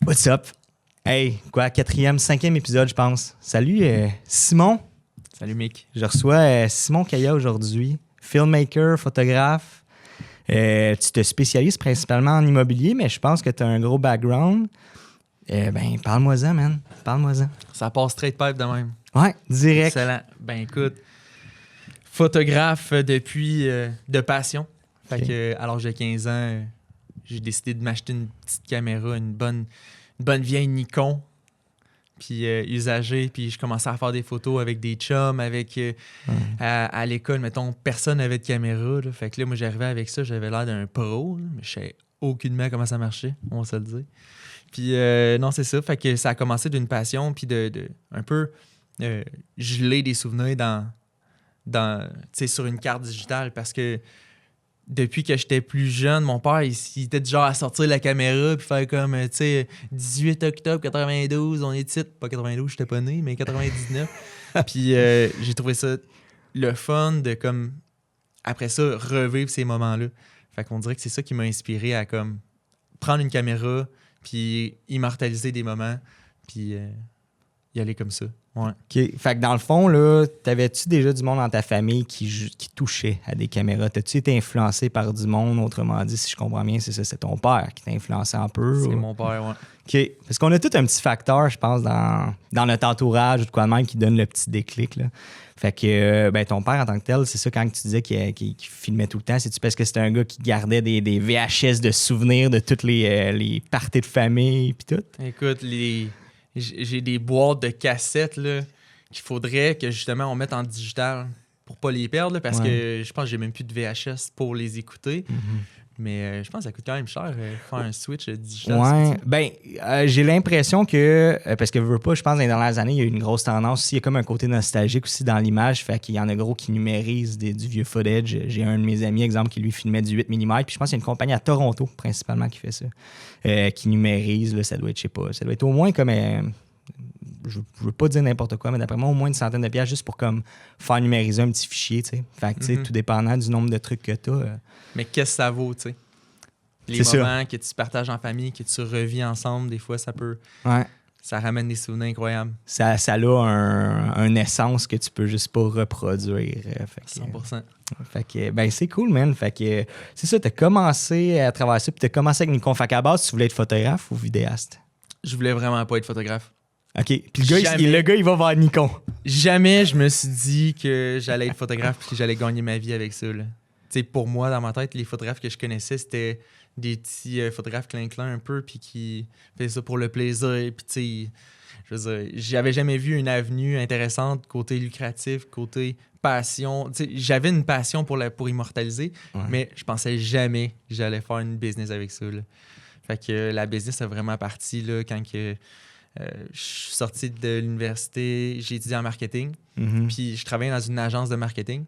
What's up? Hey, quoi, 4e, 5e épisode, je pense. Salut, Simon. Salut, Mick. Je reçois Simon Kaya aujourd'hui, filmmaker, photographe. Tu te spécialises principalement en immobilier, mais je pense que tu as un gros background. Parle-moi-en, man. Parle-moi-en. Ça passe straight pipe de même. Ouais, direct. Excellent. Ben, écoute, photographe depuis de passion. Fait que, à l'âge de 15 ans, j'ai décidé de m'acheter une petite caméra, une bonne vieille Nikon, puis usagée. Puis je commençais à faire des photos avec des chums, avec à l'école, mettons, personne n'avait de caméra. Là. Fait que là, moi, j'arrivais avec ça, j'avais l'air d'un pro, là, mais je savais aucunement comment ça marchait, on va se le dire. Puis non, c'est ça. Fait que ça a commencé d'une passion, puis de un peu geler des souvenirs sur une carte digitale, parce que depuis que j'étais plus jeune, mon père, il était du genre à sortir la caméra puis faire comme, 18 octobre 92, on est titre. Pas 92, j'étais pas né, mais 99. Puis j'ai trouvé ça le fun de, comme, après ça, revivre ces moments-là. Fait qu'on dirait que c'est ça qui m'a inspiré à, comme, prendre une caméra puis immortaliser des moments puis y aller comme ça. Ouais. OK. Fait que dans le fond, là, t'avais-tu déjà du monde dans ta famille qui touchait à des caméras? T'as-tu été influencé par du monde? Autrement dit, si je comprends bien, c'est ça, c'est ton père qui t'a influencé un peu? C'est ou... mon père, ouais. OK. Parce qu'on a tout un petit facteur, je pense, dans notre entourage ou de quoi de même qui donne le petit déclic, là. Fait que, ton père en tant que tel, c'est ça, quand tu disais qu'il filmait tout le temps, c'est-tu parce que c'était un gars qui gardait des VHS de souvenirs de toutes les parties de famille puis tout? Écoute, j'ai des boîtes de cassettes là, qu'il faudrait que justement on mette en digital pour pas les perdre, là, parce que je pense que j'ai même plus de VHS pour les écouter. Mais je pense que ça coûte quand même cher faire un switch digital. Ouais, j'ai l'impression que, parce que veux pas, je pense dans les dernières années, il y a eu une grosse tendance aussi, il y a comme un côté nostalgique aussi dans l'image, fait qu'il y en a gros qui numérisent du vieux footage. J'ai un de mes amis, exemple, qui lui filmait du 8 mm, puis je pense qu'il y a une compagnie à Toronto, principalement, qui fait ça, qui numérise, là, ça doit être, je sais pas, ça doit être au moins comme... je veux pas dire n'importe quoi, mais d'après moi, au moins une centaine de piastres juste pour comme faire numériser un petit fichier, tu sais. Fait que, tu sais, tout dépendant du nombre de trucs que t'as. Mais qu'est-ce que ça vaut, tu sais? Les moments que tu partages en famille, que tu revis ensemble, des fois, ça peut... Ouais. Ça ramène des souvenirs incroyables. Ça a un essence que tu peux juste pas reproduire. Fait que, 100%. Fait que, c'est cool, man. Fait que, c'est ça, t'as commencé à travers ça, puis t'as commencé avec Nikon. Fait qu'à base, tu voulais être photographe ou vidéaste? Je voulais vraiment pas être photographe. OK. Puis le gars, il va vers Nikon. Jamais je me suis dit que j'allais être photographe et que j'allais gagner ma vie avec ça. Pour moi, dans ma tête, les photographes que je connaissais, c'était des petits photographes clin-clin un peu, puis qui faisaient ça pour le plaisir. Puis, je veux dire, j'avais jamais vu une avenue intéressante, côté lucratif, côté passion. J'avais une passion pour immortaliser, mais je pensais jamais que j'allais faire une business avec ça. Là. Fait que la business a vraiment parti là, quand je suis sorti de l'université, j'ai étudié en marketing, puis je travaillais dans une agence de marketing.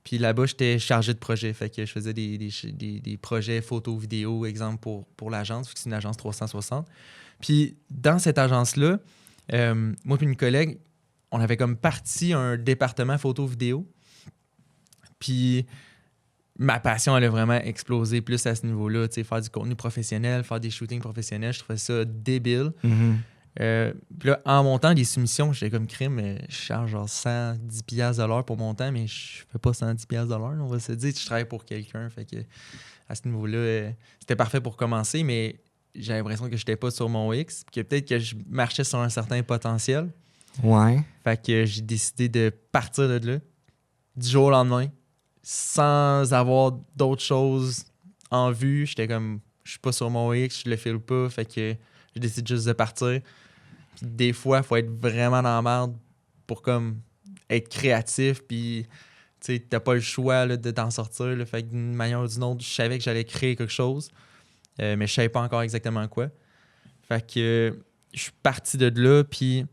Puis là-bas, j'étais chargé de projet. Fait que je faisais des projets photos, vidéos, exemple, pour l'agence, vu que c'est une agence 360. Puis dans cette agence-là, moi et une collègue, on avait comme parti un département photo-vidéo. Puis ma passion, elle a vraiment explosé plus à ce niveau-là. Tu sais, faire du contenu professionnel, faire des shootings professionnels, je trouvais ça débile. Puis là, en montant des soumissions, j'étais comme crime, je charge genre 110$ de l'heure pour mon temps, mais je fais pas 110$ de l'heure, on va se dire. Je travaille pour quelqu'un, fait que à ce niveau-là, c'était parfait pour commencer, mais j'ai l'impression que j'étais pas sur mon X, puis que peut-être que je marchais sur un certain potentiel. Ouais. Fait que j'ai décidé de partir de là, du jour au lendemain, sans avoir d'autres choses en vue. J'étais comme, je suis pas sur mon X, je le file pas, fait que j'ai décidé juste de partir. Puis des fois, il faut être vraiment dans la merde pour comme être créatif, puis tu sais, t'as pas le choix là, de t'en sortir. Là, fait que d'une manière ou d'une autre, je savais que j'allais créer quelque chose, mais je savais pas encore exactement quoi. Fait que je suis parti de là, puis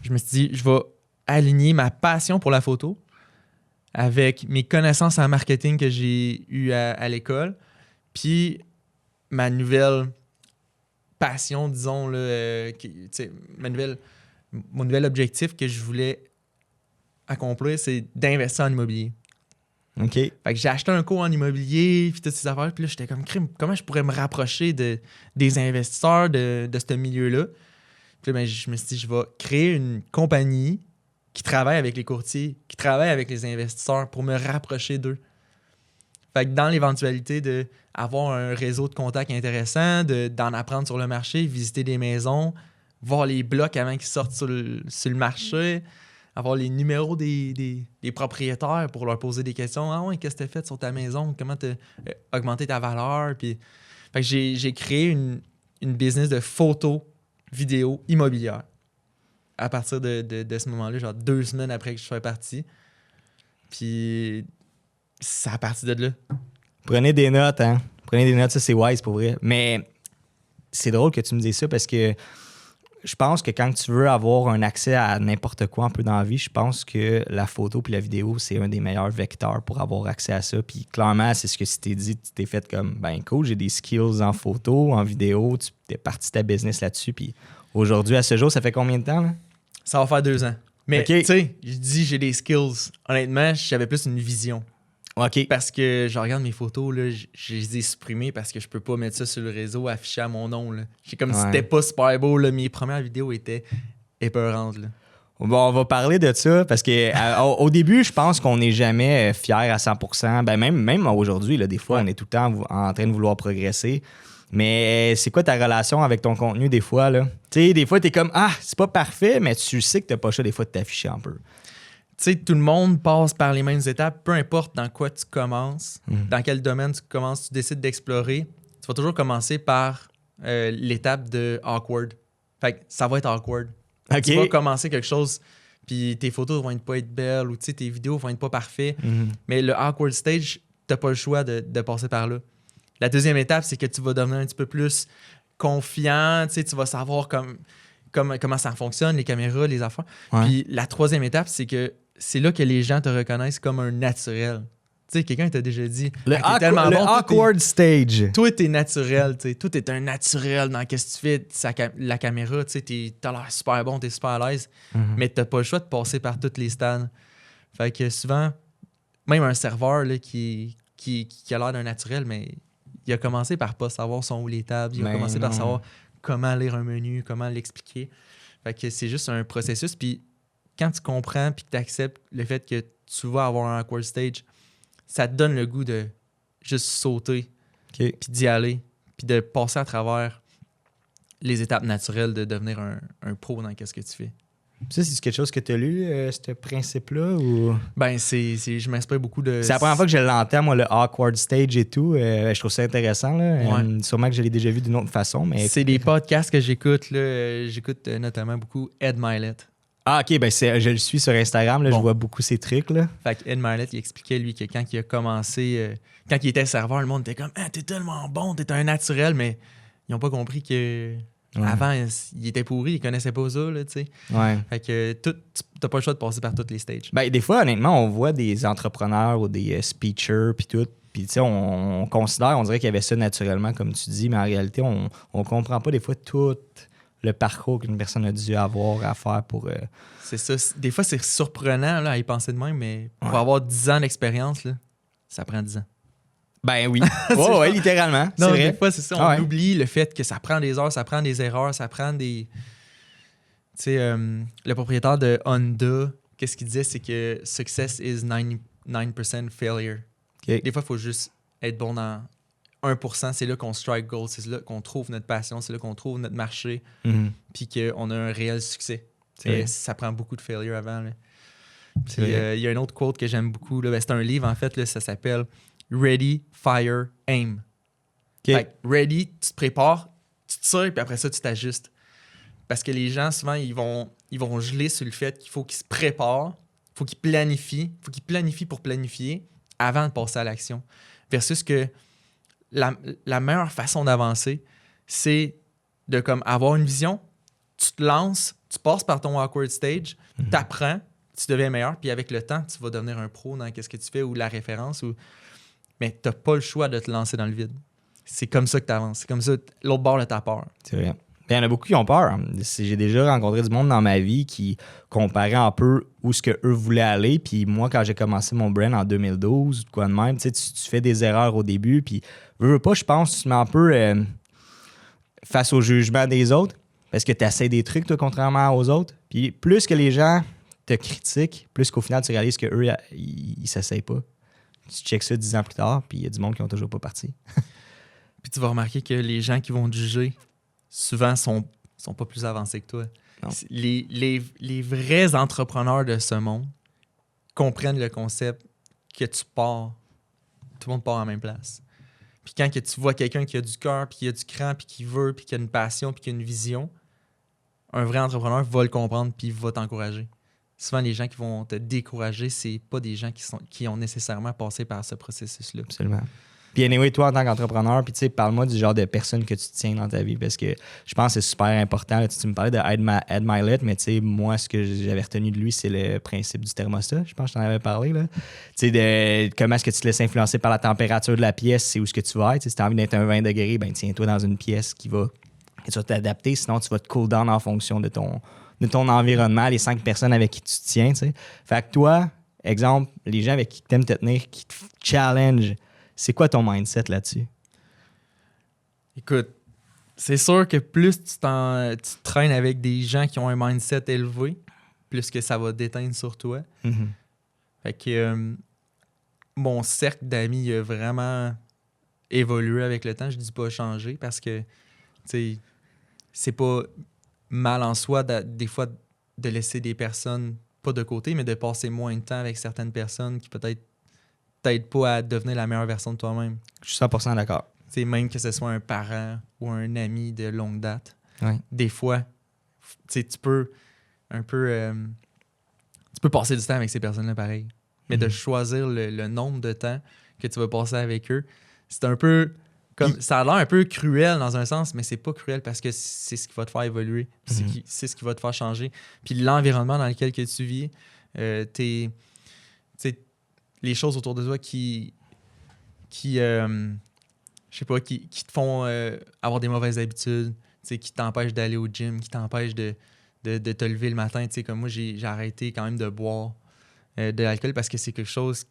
je me suis dit, je vais aligner ma passion pour la photo avec mes connaissances en marketing que j'ai eues à l'école, puis ma nouvelle passion, disons, là, mon nouvel objectif que je voulais accomplir, c'est d'investir en immobilier. OK. Fait que j'ai acheté un cours en immobilier, puis toutes ces affaires. Puis là, j'étais comme, crime, comment je pourrais me rapprocher des investisseurs de ce milieu-là? Puis là, ben, je me suis dit, je vais créer une compagnie qui travaille avec les courtiers, qui travaille avec les investisseurs pour me rapprocher d'eux. Fait que dans l'éventualité d'avoir un réseau de contacts intéressant, d'en apprendre sur le marché, visiter des maisons, voir les blocs avant qu'ils sortent sur le marché, avoir les numéros des propriétaires pour leur poser des questions. Ah ouais, qu'est-ce que tu as fait sur ta maison? Comment tu as augmenté ta valeur? Puis, fait que j'ai créé une business de photos, vidéos immobilières à partir de ce moment-là, genre 2 semaines après que je sois parti. Puis c'est à partir de là. Prenez des notes, hein. Prenez des notes, ça c'est wise pour vrai. Mais c'est drôle que tu me dises ça parce que je pense que quand tu veux avoir un accès à n'importe quoi un peu dans la vie, je pense que la photo puis la vidéo, c'est un des meilleurs vecteurs pour avoir accès à ça. Puis clairement, c'est ce que tu t'es dit, tu t'es fait comme, ben cool, j'ai des skills en photo, en vidéo, tu t'es parti de ta business là-dessus. Puis aujourd'hui, à ce jour, ça fait combien de temps, là? Ça va faire 2 ans. Mais Okay. tu sais, je dis j'ai des skills. Honnêtement, j'avais plus une vision. OK. Parce que je regarde mes photos, là, je les ai supprimées parce que je peux pas mettre ça sur le réseau affiché à mon nom. Là. C'est comme si c'était pas super beau. Là. Mes premières vidéos étaient épeurantes. Là. Bon, on va parler de ça parce que au début, je pense qu'on n'est jamais fier à 100%. Ben même aujourd'hui, là, des fois, on est tout le temps en train de vouloir progresser. Mais c'est quoi ta relation avec ton contenu des fois, là? Tu sais, des fois, t'es comme, c'est pas parfait, mais tu sais que t'as pas le choix des fois de t'afficher un peu. Tu sais, tout le monde passe par les mêmes étapes, peu importe dans quoi tu commences, dans quel domaine tu commences, tu décides d'explorer. Tu vas toujours commencer par l'étape de awkward. Fait que ça va être awkward. OK. Tu vas commencer quelque chose, puis tes photos vont pas être belles ou tes vidéos vont être pas parfaites. Mais le awkward stage, t'as pas le choix de passer par là. La deuxième étape, c'est que tu vas devenir un petit peu plus confiant, tu vas savoir comment ça fonctionne, les caméras, les affaires. Ouais. Puis la troisième étape, c'est que c'est là que les gens te reconnaissent comme un naturel. Tu sais, quelqu'un t'a déjà dit Le bon, awkward stage. toi, t'es naturel, tu sais. Toi, t'es un naturel dans qu'est-ce que tu fais. La caméra, tu sais, t'as l'air super bon, t'es super à l'aise, mais t'as pas le choix de passer par toutes les stades. Fait que souvent, même un serveur là, qui a l'air d'un naturel, mais il a commencé par pas savoir son où les tables, il a commencé par savoir comment lire un menu, comment l'expliquer. Fait que c'est juste un processus. Puis quand tu comprends puis que tu acceptes le fait que tu vas avoir un awkward stage, ça te donne le goût de juste sauter, puis d'y aller, puis de passer à travers les étapes naturelles de devenir un pro dans ce que tu fais. Ça, c'est quelque chose que tu as lu, ce principe-là? Ou... Ben, je m'inspire beaucoup de... C'est la première fois que je l'entends, moi, le awkward stage et tout. Je trouve ça intéressant. Là. Ouais. Sûrement que je l'ai déjà vu d'une autre façon. Mais... C'est des podcasts que j'écoute. Là. J'écoute notamment beaucoup Ed Mylett. Ah, OK. Ben je le suis sur Instagram. Là, Je vois beaucoup ces trucs. Là. Fait que Ed Mylett, il expliquait, lui, que quand il a commencé... quand il était serveur, le monde était comme « T'es tellement bon, t'es un naturel. » Mais ils n'ont pas compris que... Ouais. Avant, il était pourri, il connaissait pas ça, là, tu sais. Ouais. Fait que t'as pas le choix de passer par toutes les stages. Ben, des fois, honnêtement, on voit des entrepreneurs ou des speechers puis tout. Puis, tu sais, on considère, on dirait qu'il y avait ça naturellement, comme tu dis, mais en réalité, on comprend pas des fois tout le parcours qu'une personne a dû avoir à faire pour... C'est ça. Des fois, c'est surprenant là, à y penser de même, mais pour avoir 10 ans d'expérience, là, ça prend 10 ans. Ben oui. Ouais, littéralement. Non, vrai. Des fois, c'est ça. On oublie le fait que ça prend des heures, ça prend des erreurs, ça prend des... Tu sais, le propriétaire de Honda, qu'est-ce qu'il disait, c'est que success is 99% failure. Okay. Des fois, il faut juste être bon dans 1%. C'est là qu'on strike gold, c'est là qu'on trouve notre passion, c'est là qu'on trouve notre marché, puis qu'on a un réel succès. Ça prend beaucoup de failure avant. Il y a un autre quote que j'aime beaucoup. Là, c'est un livre, en fait, là, ça s'appelle Ready, Fire, Aim. Okay. Fait que ready, tu te prépares, tu tires, puis après ça, tu t'ajustes. Parce que les gens, souvent, ils vont geler sur le fait qu'il faut qu'ils se préparent, il faut qu'ils planifient, pour planifier avant de passer à l'action. Versus que la meilleure façon d'avancer, c'est de comme avoir une vision, tu te lances, tu passes par ton awkward stage, tu apprends, tu deviens meilleur, puis avec le temps, tu vas devenir un pro dans ce que tu fais ou la référence. Mais tu n'as pas le choix de te lancer dans le vide. C'est comme ça que tu avances. C'est comme ça, l'autre bord de ta peur. C'est vrai. Il y en a beaucoup qui ont peur. J'ai déjà rencontré du monde dans ma vie qui comparait un peu où ce qu'eux voulaient aller. Puis moi, quand j'ai commencé mon brand en 2012, quoi de même, tu fais des erreurs au début. Puis, veux pas, je pense, tu te mets un peu face au jugement des autres parce que tu essaies des trucs, toi, contrairement aux autres. Puis plus que les gens te critiquent, plus qu'au final, tu réalises qu'eux, ils s'essayent pas. Tu checkes ça 10 ans plus tard, puis il y a du monde qui n'ont toujours pas parti. Puis tu vas remarquer que les gens qui vont te juger, souvent, sont pas plus avancés que toi. Non. Les vrais entrepreneurs de ce monde comprennent le concept que tu pars, tout le monde part à la même place. Puis quand que tu vois quelqu'un qui a du cœur, puis qui a du cran, puis qui veut, puis qui a une passion, puis qui a une vision, un vrai entrepreneur va le comprendre, puis il va t'encourager. Souvent, les gens qui vont te décourager, c'est pas des gens qui ont nécessairement passé par ce processus-là. Absolument. Puis anyway, toi, en tant qu'entrepreneur, puis tu sais, parle-moi du genre de personne que tu tiens dans ta vie, parce que je pense que c'est super important. Là, tu me parlais de Ed Mylett, mais tu sais, moi, ce que j'avais retenu de lui, c'est le principe du thermostat. Je pense que je t'en avais parlé, là. Tu sais, de comment est-ce que tu te laisses influencer par la température de la pièce, c'est où est-ce que tu vas être. Si tu as envie d'être un 20 degrés, ben tiens-toi dans une pièce qui va... Et tu vas t'adapter, sinon tu vas te cool down en fonction de ton environnement, les 5 personnes avec qui tu te tiens, tu sais. Fait que toi, exemple, les gens avec qui tu aimes te tenir, qui te challenge, c'est quoi ton mindset là-dessus? Écoute, c'est sûr que plus tu traînes avec des gens qui ont un mindset élevé, plus que ça va déteindre sur toi. Mm-hmm. Fait que mon cercle d'amis a vraiment évolué avec le temps. Je dis pas changer parce que, tu sais, c'est pas mal en soi des fois de laisser des personnes, pas de côté, mais de passer moins de temps avec certaines personnes qui peut-être t'aident pas à devenir la meilleure version de toi-même. Je suis 100% d'accord. T'sais, même que ce soit un parent ou un ami de longue date. Ouais. Des fois, tu peux un peu... tu peux passer du temps avec ces personnes-là pareil. Mais de choisir le nombre de temps que tu vas passer avec eux, c'est un peu... Comme, ça a l'air un peu cruel dans un sens, mais c'est pas cruel parce que c'est ce qui va te faire évoluer. C'est ce qui va te faire changer. Puis l'environnement dans lequel que tu vis, les choses autour de toi qui je sais pas, qui te font avoir des mauvaises habitudes, qui t'empêchent d'aller au gym, qui t'empêchent de te lever le matin. Comme moi, j'ai arrêté quand même de boire de l'alcool parce que c'est quelque chose,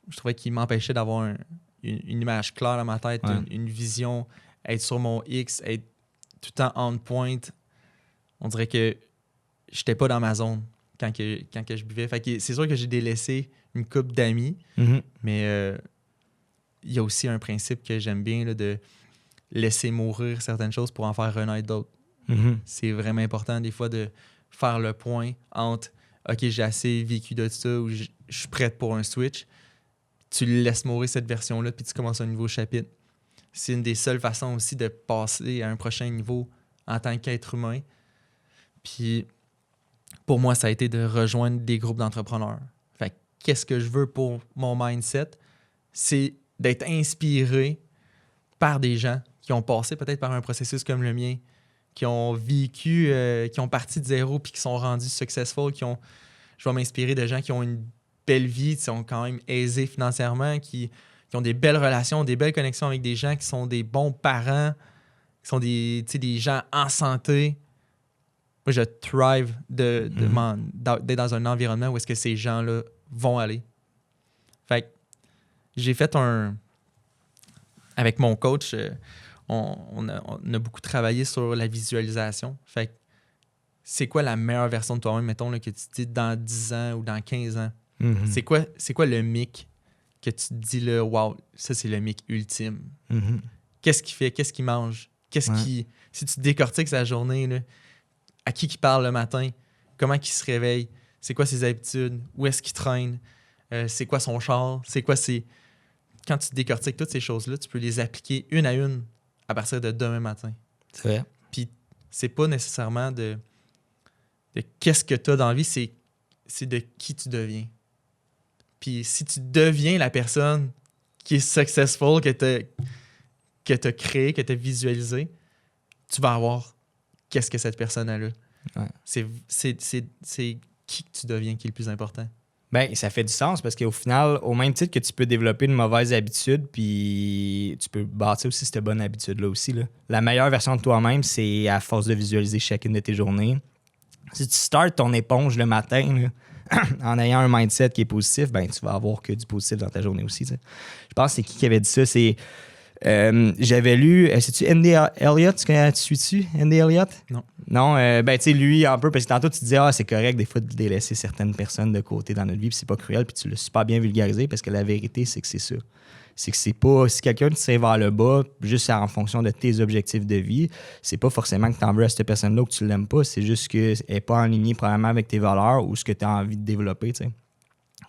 je trouvais, qui m'empêchait d'avoir une image claire dans ma tête, ouais. une vision, être sur mon X, être tout le temps on point. On dirait que j'étais pas dans ma zone quand que je buvais. Fait que c'est sûr que j'ai délaissé une couple d'amis, mais il y a aussi un principe que j'aime bien là, de laisser mourir certaines choses pour en faire renaître d'autres. C'est vraiment important des fois de faire le point entre « OK, j'ai assez vécu de ça » ou « Je suis prête pour un switch ». Tu laisses mourir cette version-là puis tu commences un nouveau chapitre. C'est une des seules façons aussi de passer à un prochain niveau en tant qu'être humain. Puis pour moi, ça a été de rejoindre des groupes d'entrepreneurs. Fait que qu'est-ce que je veux pour mon mindset? C'est d'être inspiré par des gens qui ont passé peut-être par un processus comme le mien, qui ont vécu, qui ont parti de zéro puis qui sont rendus successful, je vais m'inspirer de gens qui ont une belle vie, qui sont quand même aisés financièrement, qui ont des belles relations, des belles connexions avec des gens qui sont des bons parents, qui sont des gens en santé. Moi, je thrive d'être dans un environnement où est-ce que ces gens-là vont aller. Fait que j'ai fait avec mon coach, on a beaucoup travaillé sur la visualisation. Fait que c'est quoi la meilleure version de toi-même, mettons, là, que tu te dis dans 10 ans ou dans 15 ans? C'est quoi le mic que tu te dis, là, wow, ça, c'est le mic ultime? Qu'est-ce qu'il fait? Qu'est-ce qu'il mange? Si tu décortiques sa journée, là, à qui parle le matin? Comment il se réveille? C'est quoi ses habitudes? Où est-ce qu'il traîne? C'est quoi son char? C'est quoi ses... Quand tu décortiques toutes ces choses-là, tu peux les appliquer une à une à partir de demain matin. C'est vrai. Puis c'est pas nécessairement de qu'est-ce que tu as dans la vie, c'est de qui tu deviens. Puis si tu deviens la personne qui est successful, que tu as créé, que tu as visualisé, tu vas avoir qu'est-ce que cette personne a là. Ouais. C'est qui que tu deviens qui est le plus important. Ben, ça fait du sens parce qu'au final, au même titre que tu peux développer une mauvaise habitude, puis tu peux bâtir aussi cette bonne habitude-là aussi. Là. La meilleure version de toi-même, c'est à force de visualiser chacune de tes journées. Si tu startes ton éponge le matin là, en ayant un mindset qui est positif, ben tu vas avoir que du positif dans ta journée aussi. T'sais. Je pense que c'est qui avait dit ça? C'est j'avais lu, c'est-tu Andy Elliott? Tu suis-tu Andy Elliott? Non. Non, ben tu sais, lui, un peu, parce que tantôt tu disais, c'est correct des fois de délaisser certaines personnes de côté dans notre vie, puis c'est pas cruel, puis tu l'as super bien vulgarisé, parce que la vérité, c'est que c'est ça. C'est que c'est pas, si quelqu'un te tire vers le bas, juste en fonction de tes objectifs de vie, c'est pas forcément que tu en veux à cette personne-là ou que tu l'aimes pas, c'est juste qu'elle n'est pas en ligne probablement avec tes valeurs ou ce que tu as envie de développer, tu sais.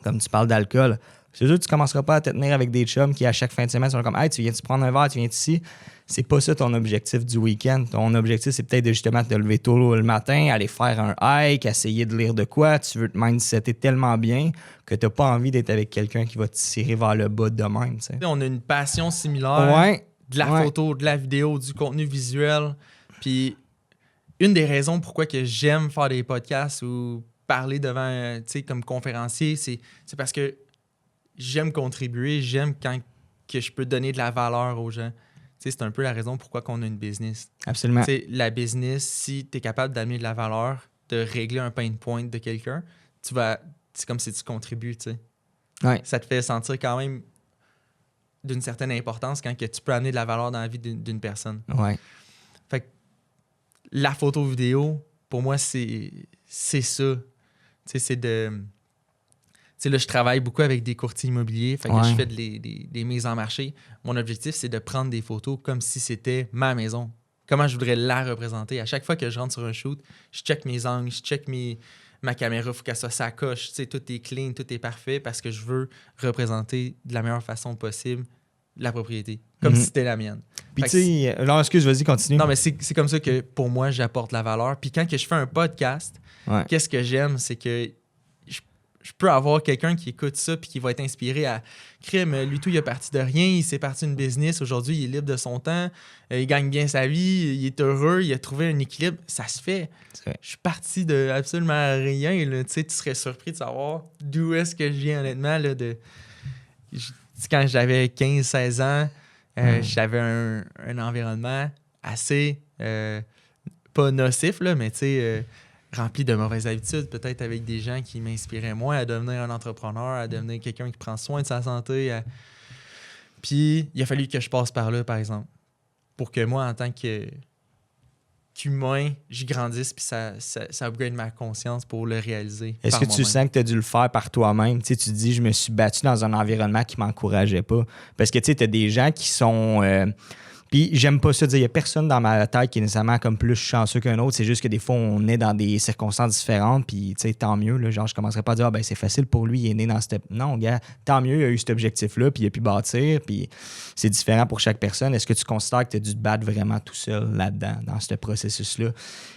Comme tu parles d'alcool, c'est sûr que tu commenceras pas à te tenir avec des chums qui, à chaque fin de semaine, sont comme « Hey, tu viens-tu prendre un verre, tu viens ici? » C'est pas ça ton objectif du week-end. Ton objectif, c'est peut-être de justement te lever tôt le matin, aller faire un hike, essayer de lire de quoi. Tu veux te mindsetter tellement bien que t'as pas envie d'être avec quelqu'un qui va te tirer vers le bas de même. T'sais. On a une passion similaire. Ouais. De la photo, de la vidéo, du contenu visuel. Puis une des raisons pourquoi que j'aime faire des podcasts ou parler devant, tu sais, comme conférencier, c'est parce que j'aime contribuer, j'aime quand que je peux donner de la valeur aux gens. Tu sais, c'est un peu la raison pourquoi on a une business. Absolument. Tu sais, la business, si tu es capable d'amener de la valeur, de régler un pain point de quelqu'un, c'est comme si tu contribues, tu sais. Ouais. Ça te fait sentir quand même d'une certaine importance quand que tu peux amener de la valeur dans la vie d'une personne. Ouais. Fait que la photo vidéo, pour moi, c'est ça. Tu sais, c'est de... Tu sais, là, je travaille beaucoup avec des courtiers immobiliers. Fait que je fais des mises en marché. Mon objectif, c'est de prendre des photos comme si c'était ma maison. Comment je voudrais la représenter. À chaque fois que je rentre sur un shoot, je check mes angles, je check ma caméra. Il faut qu'elle soit sacoche. Tu sais, tout est clean, tout est parfait parce que je veux représenter de la meilleure façon possible la propriété. Comme si c'était la mienne. Puis tu sais, non, excuse, vas-y, continue. Non, mais c'est comme ça que pour moi, j'apporte la valeur. Puis quand que je fais un podcast, qu'est-ce que j'aime, c'est que je peux avoir quelqu'un qui écoute ça puis qui va être inspiré à crime. Lui, tout, il est parti de rien. Il s'est parti d'une business. Aujourd'hui, il est libre de son temps. Il gagne bien sa vie. Il est heureux. Il a trouvé un équilibre. Ça se fait. Je suis parti de absolument rien. Là. Tu sais, tu serais surpris de savoir d'où est-ce que je viens, honnêtement. Là, quand j'avais 15-16 ans, j'avais un environnement assez pas nocif, là, mais tu sais... rempli de mauvaises habitudes, peut-être avec des gens qui m'inspiraient moins à devenir un entrepreneur, à devenir quelqu'un qui prend soin de sa santé. Puis, il a fallu que je passe par là, par exemple, pour que moi, en tant qu'humain, j'y grandisse puis ça upgrade ma conscience pour le réaliser. Est-ce que tu sens que tu as dû le faire par toi-même? Tu sais, tu te dis, je me suis battu dans un environnement qui ne m'encourageait pas. Parce que tu sais, tu as des gens qui sont... Puis j'aime pas ça dire, il y a personne dans ma tête qui est nécessairement comme plus chanceux qu'un autre, c'est juste que des fois on est dans des circonstances différentes, puis tu sais, tant mieux, là, genre je commencerai pas à dire, c'est facile pour lui, il est né dans cette... Non, gars, tant mieux, il a eu cet objectif-là, puis il a pu bâtir, puis c'est différent pour chaque personne. Est-ce que tu considères que tu as dû te battre vraiment tout seul là-dedans, dans ce processus-là?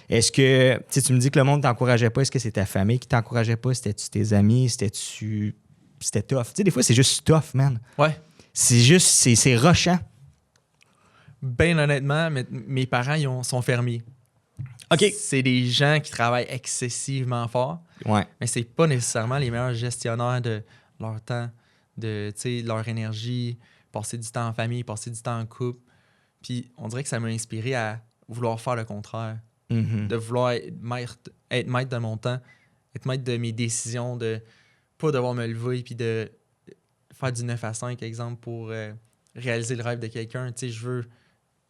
Est-ce que, tu me dis que le monde t'encourageait pas, est-ce que c'est ta famille qui t'encourageait pas? C'était-tu tes amis? C'était tough? Tu sais, des fois c'est juste tough, man. Ouais. C'est juste, c'est rushant. Ben honnêtement, mes parents sont fermiers. OK. C'est des gens qui travaillent excessivement fort. Ouais. Mais c'est pas nécessairement les meilleurs gestionnaires de leur temps, de leur énergie, passer du temps en famille, passer du temps en couple. Puis on dirait que ça m'a inspiré à vouloir faire le contraire. Mm-hmm. De vouloir être maître de mon temps, être maître de mes décisions, de pas devoir me lever puis de faire du 9 à 5, exemple, pour réaliser le rêve de quelqu'un. Tu sais,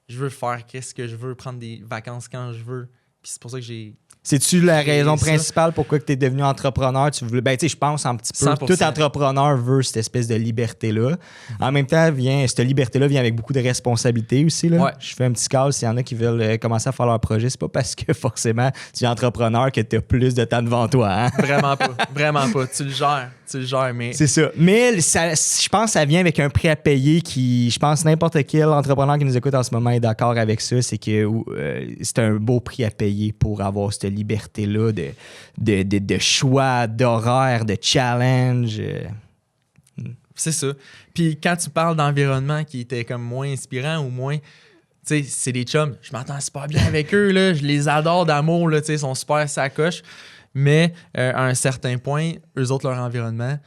je veux faire qu'est-ce que je veux, prendre des vacances quand je veux. Puis c'est pour ça que j'ai... C'est-tu la raison principale pourquoi tu es devenu entrepreneur? Tu voulais, je pense un petit peu. 100%. Tout entrepreneur veut cette espèce de liberté-là. En même temps, cette liberté-là vient avec beaucoup de responsabilités aussi. Là. Ouais. Je fais un petit call s'il y en a qui veulent commencer à faire leur projet. C'est pas parce que forcément tu es entrepreneur que tu as plus de temps devant toi. Hein? Vraiment pas. Vraiment pas. Tu le gères, mais... C'est ça. Mais je pense que ça vient avec un prix à payer qui... Je pense que n'importe quel entrepreneur qui nous écoute en ce moment est d'accord avec ça. C'est que c'est un beau prix à payer pour avoir cette liberté-là de choix, d'horaire, de challenge. C'est ça. Puis quand tu parles d'environnement qui était comme moins inspirant ou moins... Tu sais, c'est des chums. Je m'entends super bien avec eux, là. Je les adore d'amour, là. Tu sais, ils sont super sacoches. Mais à un certain point, eux autres, leur environnement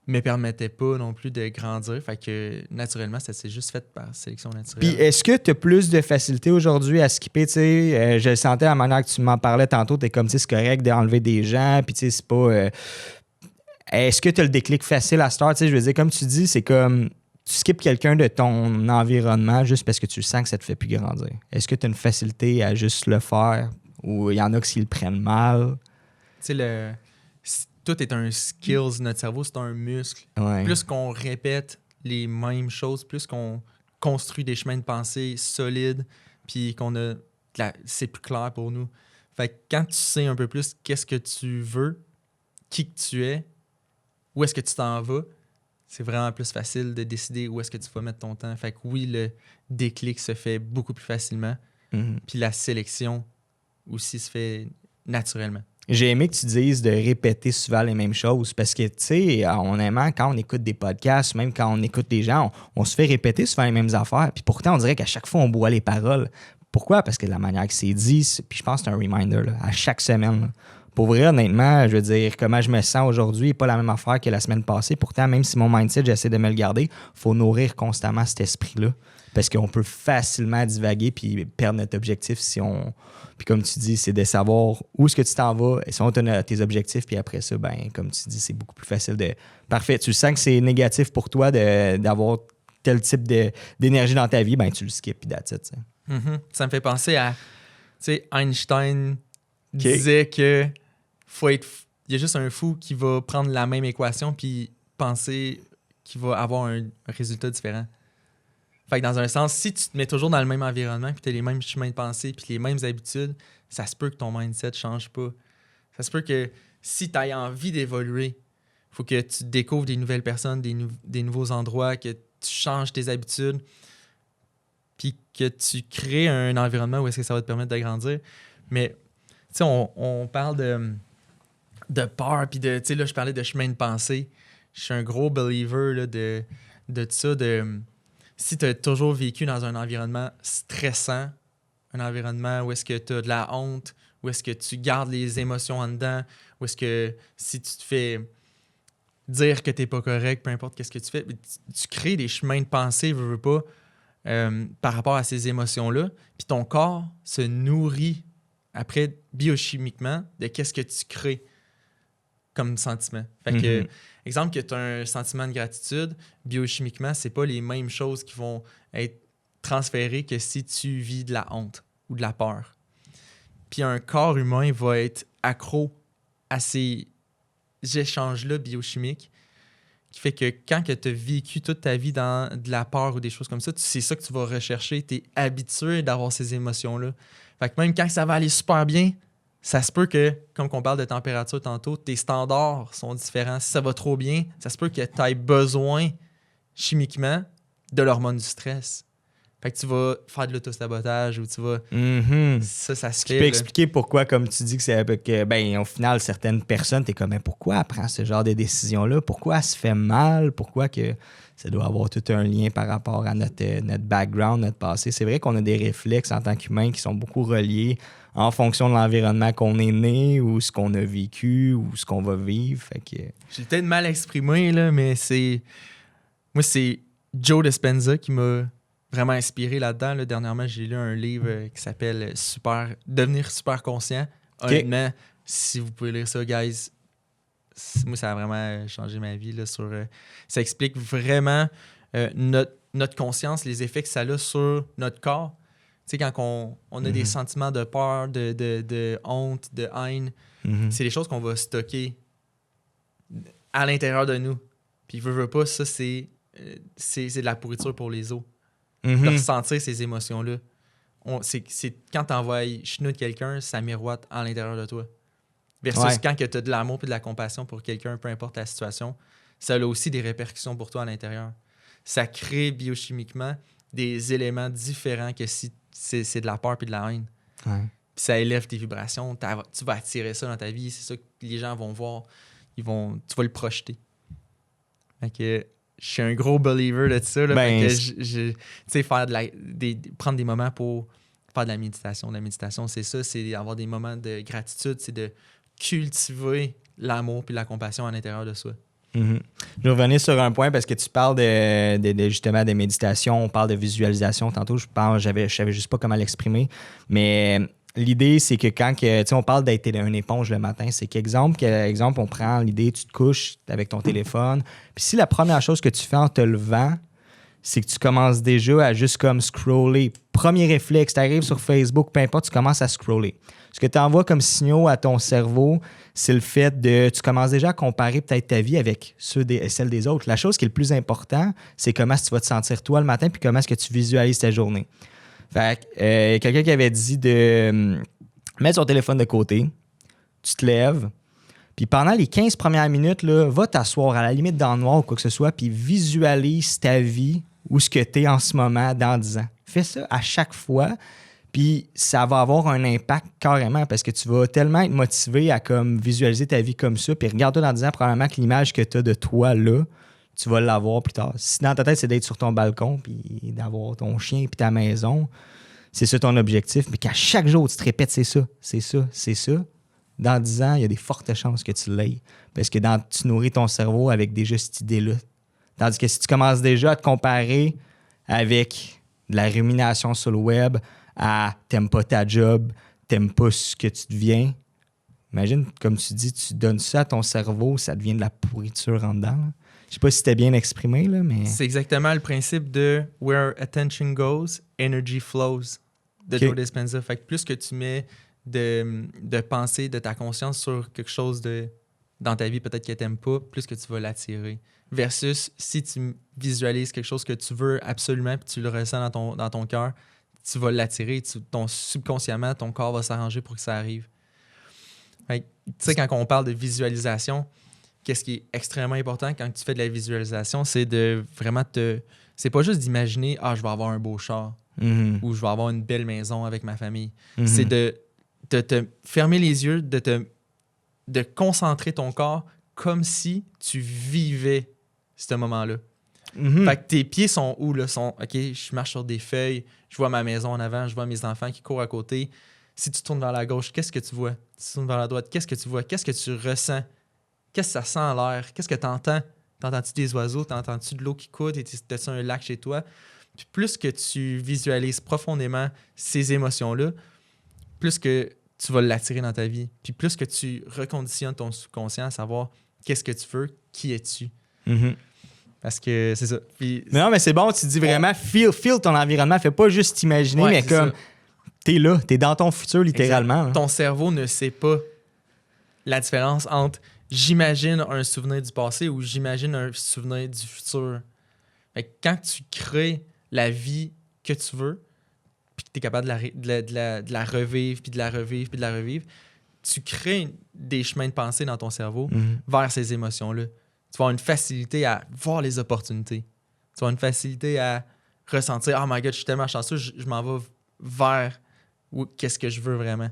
me permettait pas non plus de grandir. Fait que naturellement, ça s'est juste fait par sélection naturelle. Puis est-ce que tu as plus de facilité aujourd'hui à skipper? Tu sais, je le sentais à la manière que tu m'en parlais tantôt, tu es comme, tu sais, c'est correct d'enlever des gens, puis tu sais, c'est pas. Est-ce que tu as le déclic facile à start? Tu sais, je veux dire, comme tu dis, c'est comme. Tu skippes quelqu'un de ton environnement juste parce que tu sens que ça te fait plus grandir. Est-ce que tu as une facilité à juste le faire ou il y en a qui le prennent mal? Tu sais, tout est un skills. Notre cerveau, c'est un muscle. Ouais. Plus qu'on répète les mêmes choses, plus qu'on construit des chemins de pensée solides, puis c'est plus clair pour nous. Fait que quand tu sais un peu plus qu'est-ce que tu veux, qui que tu es, où est-ce que tu t'en vas, c'est vraiment plus facile de décider où est-ce que tu vas mettre ton temps. Fait que oui, le déclic se fait beaucoup plus facilement. Mhm. Puis la sélection aussi se fait naturellement. J'ai aimé que tu dises de répéter souvent les mêmes choses parce que, tu sais, honnêtement, quand on écoute des podcasts, même quand on écoute des gens, on se fait répéter souvent les mêmes affaires. Puis pourtant, on dirait qu'à chaque fois, on boit les paroles. Pourquoi? Parce que de la manière que c'est dit, puis je pense que c'est un reminder là, à chaque semaine. Là. Pour vrai, honnêtement, je veux dire, comment je me sens aujourd'hui n'est pas la même affaire que la semaine passée. Pourtant, même si mon mindset, j'essaie de me le garder, il faut nourrir constamment cet esprit-là. Parce qu'on peut facilement divaguer puis perdre notre objectif si on... Puis comme tu dis, c'est de savoir où est-ce que tu t'en vas, et si on te tes objectifs, puis après ça, ben comme tu dis, c'est beaucoup plus facile de... Parfait, tu sens que c'est négatif pour toi d'avoir tel type d'énergie dans ta vie, ben tu le skips, puis that's it, Mm-hmm. Ça me fait penser à... Tu sais, Einstein disait que il y a juste un fou qui va prendre la même équation puis penser qu'il va avoir un résultat différent. Fait que dans un sens, si tu te mets toujours dans le même environnement puis tu as les mêmes chemins de pensée puis les mêmes habitudes, ça se peut que ton mindset ne change pas. Ça se peut que si tu as envie d'évoluer, il faut que tu découvres des nouvelles personnes, des nouveaux endroits, que tu changes tes habitudes puis que tu crées un environnement où est-ce que ça va te permettre de grandir. Mais, tu sais, on parle de peur, puis tu sais, là, je parlais de chemin de pensée. Je suis un gros believer là, de ça, si tu as toujours vécu dans un environnement stressant, un environnement où est-ce que tu as de la honte, où est-ce que tu gardes les émotions en dedans, où est-ce que si tu te fais dire que tu n'es pas correct, peu importe qu'est-ce que tu fais, tu crées des chemins de pensée, veux pas, par rapport à ces émotions-là, puis ton corps se nourrit après biochimiquement de qu'est-ce que tu crées comme sentiment. Fait que, exemple que tu as un sentiment de gratitude, biochimiquement, c'est pas les mêmes choses qui vont être transférées que si tu vis de la honte ou de la peur. Puis un corps humain va être accro à ces échanges-là biochimiques qui fait que quand tu as vécu toute ta vie dans de la peur ou des choses comme ça, c'est ça que tu vas rechercher. Tu es habitué d'avoir ces émotions-là. Fait que même quand ça va aller super bien, ça se peut que, comme on parle de température tantôt, tes standards sont différents. Si ça va trop bien, ça se peut que tu aies besoin chimiquement de l'hormone du stress. Fait que tu vas faire de l'autosabotage ou tu vas... Ça se fait. Tu peux expliquer pourquoi, comme tu dis, que ben, au final, certaines personnes, t'es comme, mais pourquoi elle prend ce genre de décision-là? Pourquoi elle se fait mal? Pourquoi que ça doit avoir tout un lien par rapport à notre background, notre passé? C'est vrai qu'on a des réflexes en tant qu'humains qui sont beaucoup reliés en fonction de l'environnement qu'on est né ou ce qu'on a vécu ou ce qu'on va vivre. Fait que... J'ai peut-être mal exprimé, là, mais c'est... Moi, c'est Joe Dispenza qui m'a vraiment inspiré là-dedans. Là. Dernièrement, j'ai lu un livre qui s'appelle Devenir super conscient. Honnêtement, si vous pouvez lire ça, guys, moi, ça a vraiment changé ma vie. Là, ça explique vraiment notre conscience, les effets que ça a sur notre corps. Tu sais, quand on a des sentiments de peur, de honte, de haine, c'est des choses qu'on va stocker à l'intérieur de nous. Puis, veux pas, ça, c'est de la pourriture pour les os. De ressentir ces émotions-là. C'est quand tu envoies chenoute quelqu'un, ça miroite à l'intérieur de toi. Versus quand tu as de l'amour et de la compassion pour quelqu'un, peu importe la situation, ça a aussi des répercussions pour toi à l'intérieur. Ça crée biochimiquement des éléments différents que si c'est de la peur et de la haine. Ouais. Puis ça élève tes vibrations. Tu vas attirer ça dans ta vie. C'est ça que les gens vont voir. Tu vas le projeter. Fait que je suis un gros believer de ça. Là, tu sais, prendre des moments pour faire de la méditation. La méditation, c'est ça, c'est avoir des moments de gratitude, c'est de cultiver l'amour puis la compassion à l'intérieur de soi. Mm-hmm. Je vais revenir sur un point parce que tu parles justement de méditation, on parle de visualisation. Tantôt, je savais juste pas comment l'exprimer. Mais l'idée, c'est que quand on parle d'être une éponge le matin, c'est qu'exemple, on prend l'idée, tu te couches avec ton téléphone. Puis si la première chose que tu fais en te levant, c'est que tu commences déjà à juste comme scroller. Premier réflexe, tu arrives sur Facebook, peu importe, tu commences à scroller. Ce que tu envoies comme signaux à ton cerveau, c'est le fait de... Tu commences déjà à comparer peut-être ta vie avec celle des autres. La chose qui est le plus important, c'est comment tu vas te sentir toi le matin puis comment est-ce que tu visualises ta journée. Fait que quelqu'un qui avait dit de mettre son téléphone de côté, tu te lèves, puis pendant les 15 premières minutes, là, va t'asseoir à la limite dans le noir ou quoi que ce soit, puis visualise ta vie où ce que tu es en ce moment dans 10 ans. Fais ça à chaque fois, puis ça va avoir un impact carrément parce que tu vas tellement être motivé à comme visualiser ta vie comme ça, puis regarde-toi dans 10 ans, probablement que l'image que tu as de toi là, tu vas l'avoir plus tard. Si dans ta tête, c'est d'être sur ton balcon, puis d'avoir ton chien, puis ta maison, c'est ça ton objectif, mais qu'à chaque jour, tu te répètes, c'est ça, c'est ça, c'est ça. Dans 10 ans, il y a des fortes chances que tu l'aies. Parce que tu nourris ton cerveau avec déjà cette idée-là. Tandis que si tu commences déjà à te comparer avec de la rumination sur le web, à t'aimes pas ta job, t'aimes pas ce que tu deviens, imagine, comme tu dis, tu donnes ça à ton cerveau, ça devient de la pourriture en dedans. Là. Je sais pas si c'était bien exprimé, là, mais... C'est exactement le principe de « Where attention goes, energy flows » de Joe Dispenza. Fait que plus que tu mets de penser, de ta conscience sur quelque chose dans ta vie peut-être que tu n'aimes pas, plus que tu vas l'attirer. Versus si tu visualises quelque chose que tu veux absolument puis tu le ressens dans ton cœur, tu vas l'attirer. Subconsciemment, ton corps va s'arranger pour que ça arrive. Tu sais, quand on parle de visualisation, qu'est-ce qui est extrêmement important quand tu fais de la visualisation, c'est de vraiment c'est pas juste d'imaginer « Ah, je vais avoir un beau char ou je vais avoir une belle maison avec ma famille. C'est de te fermer les yeux, de concentrer ton corps comme si tu vivais ce moment-là. Fait que tes pieds sont où? Là? OK, je marche sur des feuilles, je vois ma maison en avant, je vois mes enfants qui courent à côté. Si tu tournes vers la gauche, qu'est-ce que tu vois? Si tu tournes vers la droite, qu'est-ce que tu vois? Qu'est-ce que tu ressens? Qu'est-ce que ça sent en l'air? Qu'est-ce que tu entends? T'entends-tu des oiseaux? T'entends-tu de l'eau qui coule? T'as-tu un lac chez toi? Puis plus que tu visualises profondément ces émotions-là, plus que tu vas l'attirer dans ta vie. Puis plus que tu reconditionnes ton subconscient à savoir qu'est-ce que tu veux, qui es-tu. Parce que c'est ça. Puis, mais non, mais c'est bon, tu dis vraiment feel ton environnement. Fais pas juste t'imaginer, mais comme t'es là, t'es dans ton futur littéralement. Hein. Ton cerveau ne sait pas la différence entre j'imagine un souvenir du passé ou j'imagine un souvenir du futur. Fait que quand tu crées la vie que tu veux, puis que tu es capable de la revivre, puis de la revivre, puis de la revivre, tu crées des chemins de pensée dans ton cerveau vers ces émotions-là. Tu vas avoir une facilité à voir les opportunités. Tu vas avoir une facilité à ressentir « Oh my God, je suis tellement chanceux, je m'en vais vers qu'est-ce que je veux vraiment. »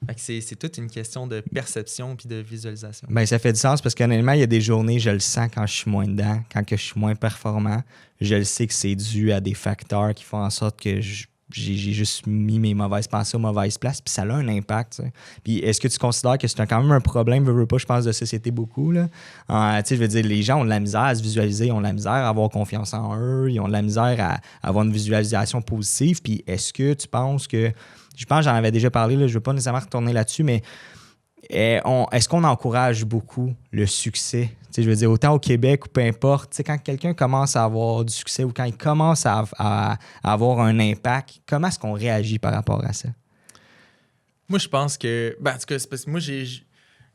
Fait que c'est toute une question de perception puis de visualisation. Ben, ça fait du sens parce qu'honnêtement, il y a des journées, je le sens quand je suis moins dedans, quand que je suis moins performant. Je le sais que c'est dû à des facteurs qui font en sorte que j'ai juste mis mes mauvaises pensées aux mauvaises places, puis ça a un impact. T'sais. Puis est-ce que tu considères que c'est quand même un problème, veux pas, je pense, de société beaucoup? Là? Je veux dire, les gens ont de la misère à se visualiser, ils ont de la misère à avoir confiance en eux, ils ont de la misère à avoir une visualisation positive. Puis est-ce que tu penses que... Je pense que j'en avais déjà parlé, là, je ne veux pas nécessairement retourner là-dessus, mais est-ce qu'on encourage beaucoup le succès? Je veux dire, autant au Québec ou peu importe, quand quelqu'un commence à avoir du succès ou quand il commence à avoir un impact, comment est-ce qu'on réagit par rapport à ça? Moi, je pense que... en tout cas, c'est parce que moi,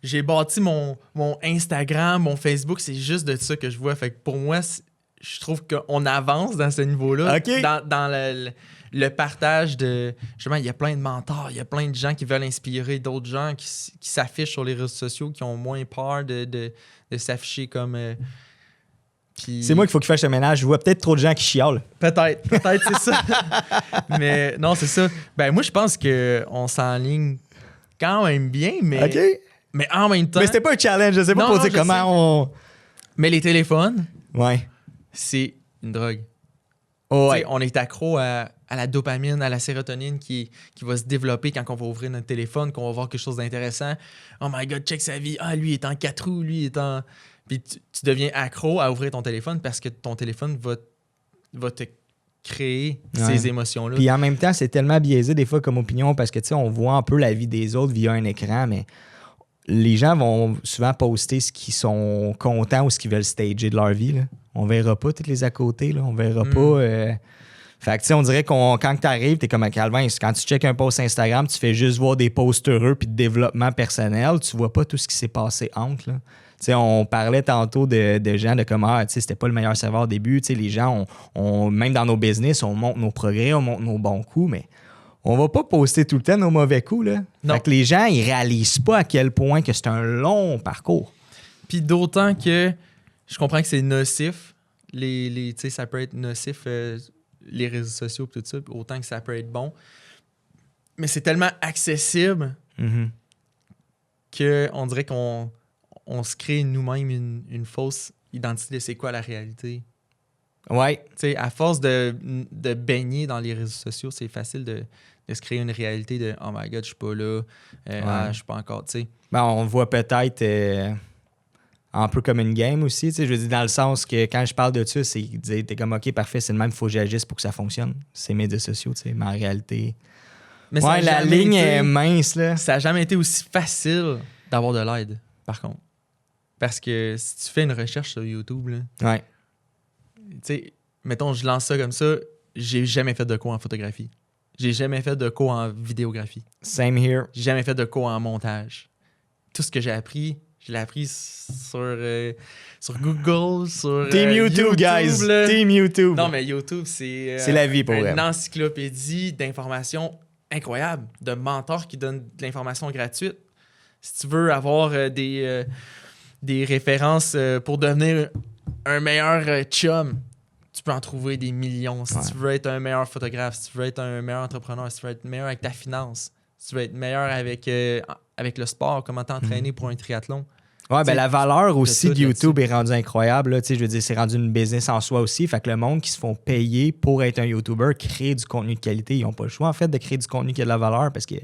j'ai bâti mon Instagram, mon Facebook, c'est juste de ça que je vois. Fait que pour moi, je trouve qu'on avance dans ce niveau-là. Okay. Dans le partage de... Justement, il y a plein de mentors, il y a plein de gens qui veulent inspirer d'autres gens qui s'affichent sur les réseaux sociaux, qui ont moins peur de s'afficher comme... Puis... C'est moi qu'il faut qu'il fasse le ménage. Je vois peut-être trop de gens qui chialent. Peut-être, c'est ça. Mais non, c'est ça. Ben moi, je pense qu'on s'enligne quand même bien, mais... OK. Mais en même temps... Mais c'était pas un challenge, je sais pas pour dire comment on... Mais les téléphones... Ouais. C'est une drogue. Oh, Tu sais, ouais. on est accro à la dopamine, à la sérotonine qui va se développer quand on va ouvrir notre téléphone, qu'on va voir quelque chose d'intéressant. Oh my God, check sa vie. Ah, lui est en 4 roues, lui est en... Puis tu deviens accro à ouvrir ton téléphone parce que ton téléphone va te créer ces émotions-là. Puis en même temps, c'est tellement biaisé des fois comme opinion parce que, tu sais, on voit un peu la vie des autres via un écran, mais les gens vont souvent poster ce qu'ils sont contents ou ce qu'ils veulent stager de leur vie, là. On verra pas toutes les à côté, là. On verra pas... Fait que, tu sais, on dirait quand tu arrives, t'es comme à Calvin. Quand tu checkes un post Instagram, tu fais juste voir des posts heureux puis de développement personnel. Tu vois pas tout ce qui s'est passé entre, là. Tu sais, on parlait tantôt de gens de comment, tu sais, c'était pas le meilleur serveur au début. Tu sais, les gens, même dans nos business, on montre nos progrès, on montre nos bons coups, mais on va pas poster tout le temps nos mauvais coups, là. Non. Fait que les gens, ils réalisent pas à quel point que c'est un long parcours. Puis d'autant que je comprends que c'est nocif. Tu sais, ça peut être nocif, les réseaux sociaux et tout ça, autant que ça peut être bon. Mais c'est tellement accessible qu'on dirait qu'on se crée nous-mêmes une fausse identité de c'est quoi la réalité. Ouais. Tu sais, à force de baigner dans les réseaux sociaux, c'est facile de se créer une réalité de « Oh my God, je suis pas là. Je suis pas encore... » tu sais. Ben, on voit peut-être un peu comme une game aussi. Tu sais, je veux dire, dans le sens que quand je parle de ça, c'est dire, t'es comme OK, parfait, c'est le même, il faut que j'agisse pour que ça fonctionne. C'est médias sociaux, tu sais, mais en réalité. Mais Ouais, la ligne est mince, là. Ça n'a jamais été aussi facile d'avoir de l'aide, par contre. Parce que si tu fais une recherche sur YouTube, là, Ouais. tu sais, mettons, je lance ça comme ça, j'ai jamais fait de cours en photographie. J'ai jamais fait de cours en vidéographie. Same here. J'ai jamais fait de cours en montage. Tout ce que j'ai appris, je l'ai appris sur Google, sur Team YouTube, guys. là. Team YouTube. Non, mais YouTube, c'est la vie pour une elle. encyclopédie d'informations incroyables, de mentors qui donnent de l'information gratuite. Si tu veux avoir des références pour devenir un meilleur chum, tu peux en trouver des millions. Si tu veux être un meilleur photographe, si tu veux être un meilleur entrepreneur, si tu veux être meilleur avec ta finance, si tu veux être meilleur avec le sport, comment t'entraîner pour un triathlon. Ouais, ben la valeur aussi de YouTube là-dessus. est rendue incroyable. Là. Je veux dire, c'est rendu une business en soi aussi. Fait que le monde qui se font payer pour être un YouTuber crée du contenu de qualité. Ils n'ont pas le choix, en fait, de créer du contenu qui a de la valeur parce que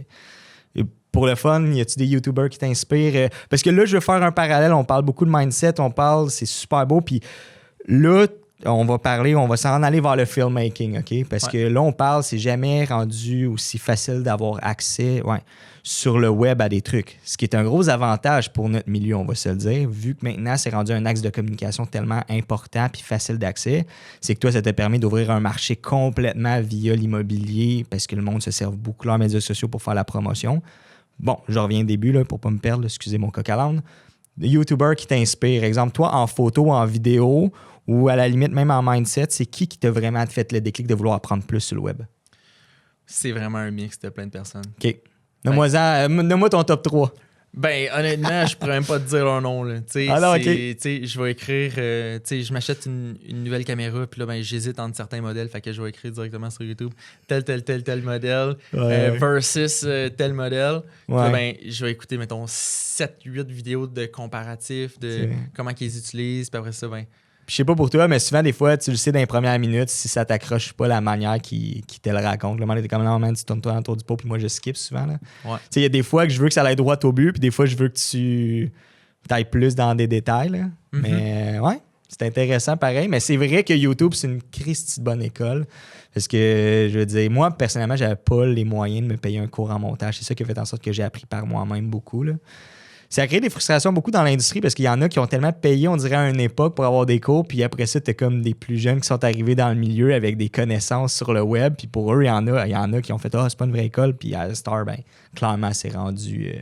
pour le fun, y a-tu des YouTubers qui t'inspirent? Parce que là, je veux faire un parallèle. On parle beaucoup de mindset, c'est super beau. Puis là, on va s'en aller vers le filmmaking, OK? Parce que là, on parle, c'est jamais rendu aussi facile d'avoir accès sur le web à des trucs. Ce qui est un gros avantage pour notre milieu, on va se le dire, vu que maintenant, c'est rendu un axe de communication tellement important puis facile d'accès, c'est que toi, ça te permet d'ouvrir un marché complètement via l'immobilier parce que le monde se sert beaucoup de leurs médias sociaux pour faire la promotion. Bon, je reviens au début là, pour pas me perdre, excusez mon coq à l'âne. Des YouTubers qui t'inspirent, exemple, toi, en photo, en vidéo, ou à la limite même en mindset, c'est qui t'a vraiment fait le déclic de vouloir apprendre plus sur le web? C'est vraiment un mix de plein de personnes. OK. Donne-moi ton top 3. Ben, honnêtement, je pourrais même pas te dire leur nom. Là. Alors, OK. Je vais écrire... je m'achète une nouvelle caméra, puis là, ben, j'hésite entre certains modèles, fait que je vais écrire directement sur YouTube tel modèle versus tel modèle. Puis là, ben, je vais écouter, mettons, 7-8 vidéos de comparatifs, de comment ils les utilisent, puis après ça, ben... Je sais pas pour toi, mais souvent, des fois, tu le sais dans les premières minutes, si ça t'accroche pas la manière qui te le raconte. Le moment t'es comme, non, man, tu tournes toi autour du pot, puis moi, je skip souvent. Ouais. Il y a des fois que je veux que ça aille droit au but, puis des fois, je veux que tu ailles plus dans des détails. Là. Mais ouais, c'est intéressant pareil. Mais c'est vrai que YouTube, c'est une Christie de bonne école. Parce que, je veux dire, moi, personnellement, j'avais pas les moyens de me payer un cours en montage. C'est ça qui a fait en sorte que j'ai appris par moi-même beaucoup. Là. Ça a créé des frustrations beaucoup dans l'industrie parce qu'il y en a qui ont tellement payé, on dirait, à une époque pour avoir des cours. Puis après ça, t'as comme des plus jeunes qui sont arrivés dans le milieu avec des connaissances sur le web. Puis pour eux, il y en a qui ont fait « Ah, c'est pas une vraie école. » Puis à Star, ben, clairement, c'est rendu...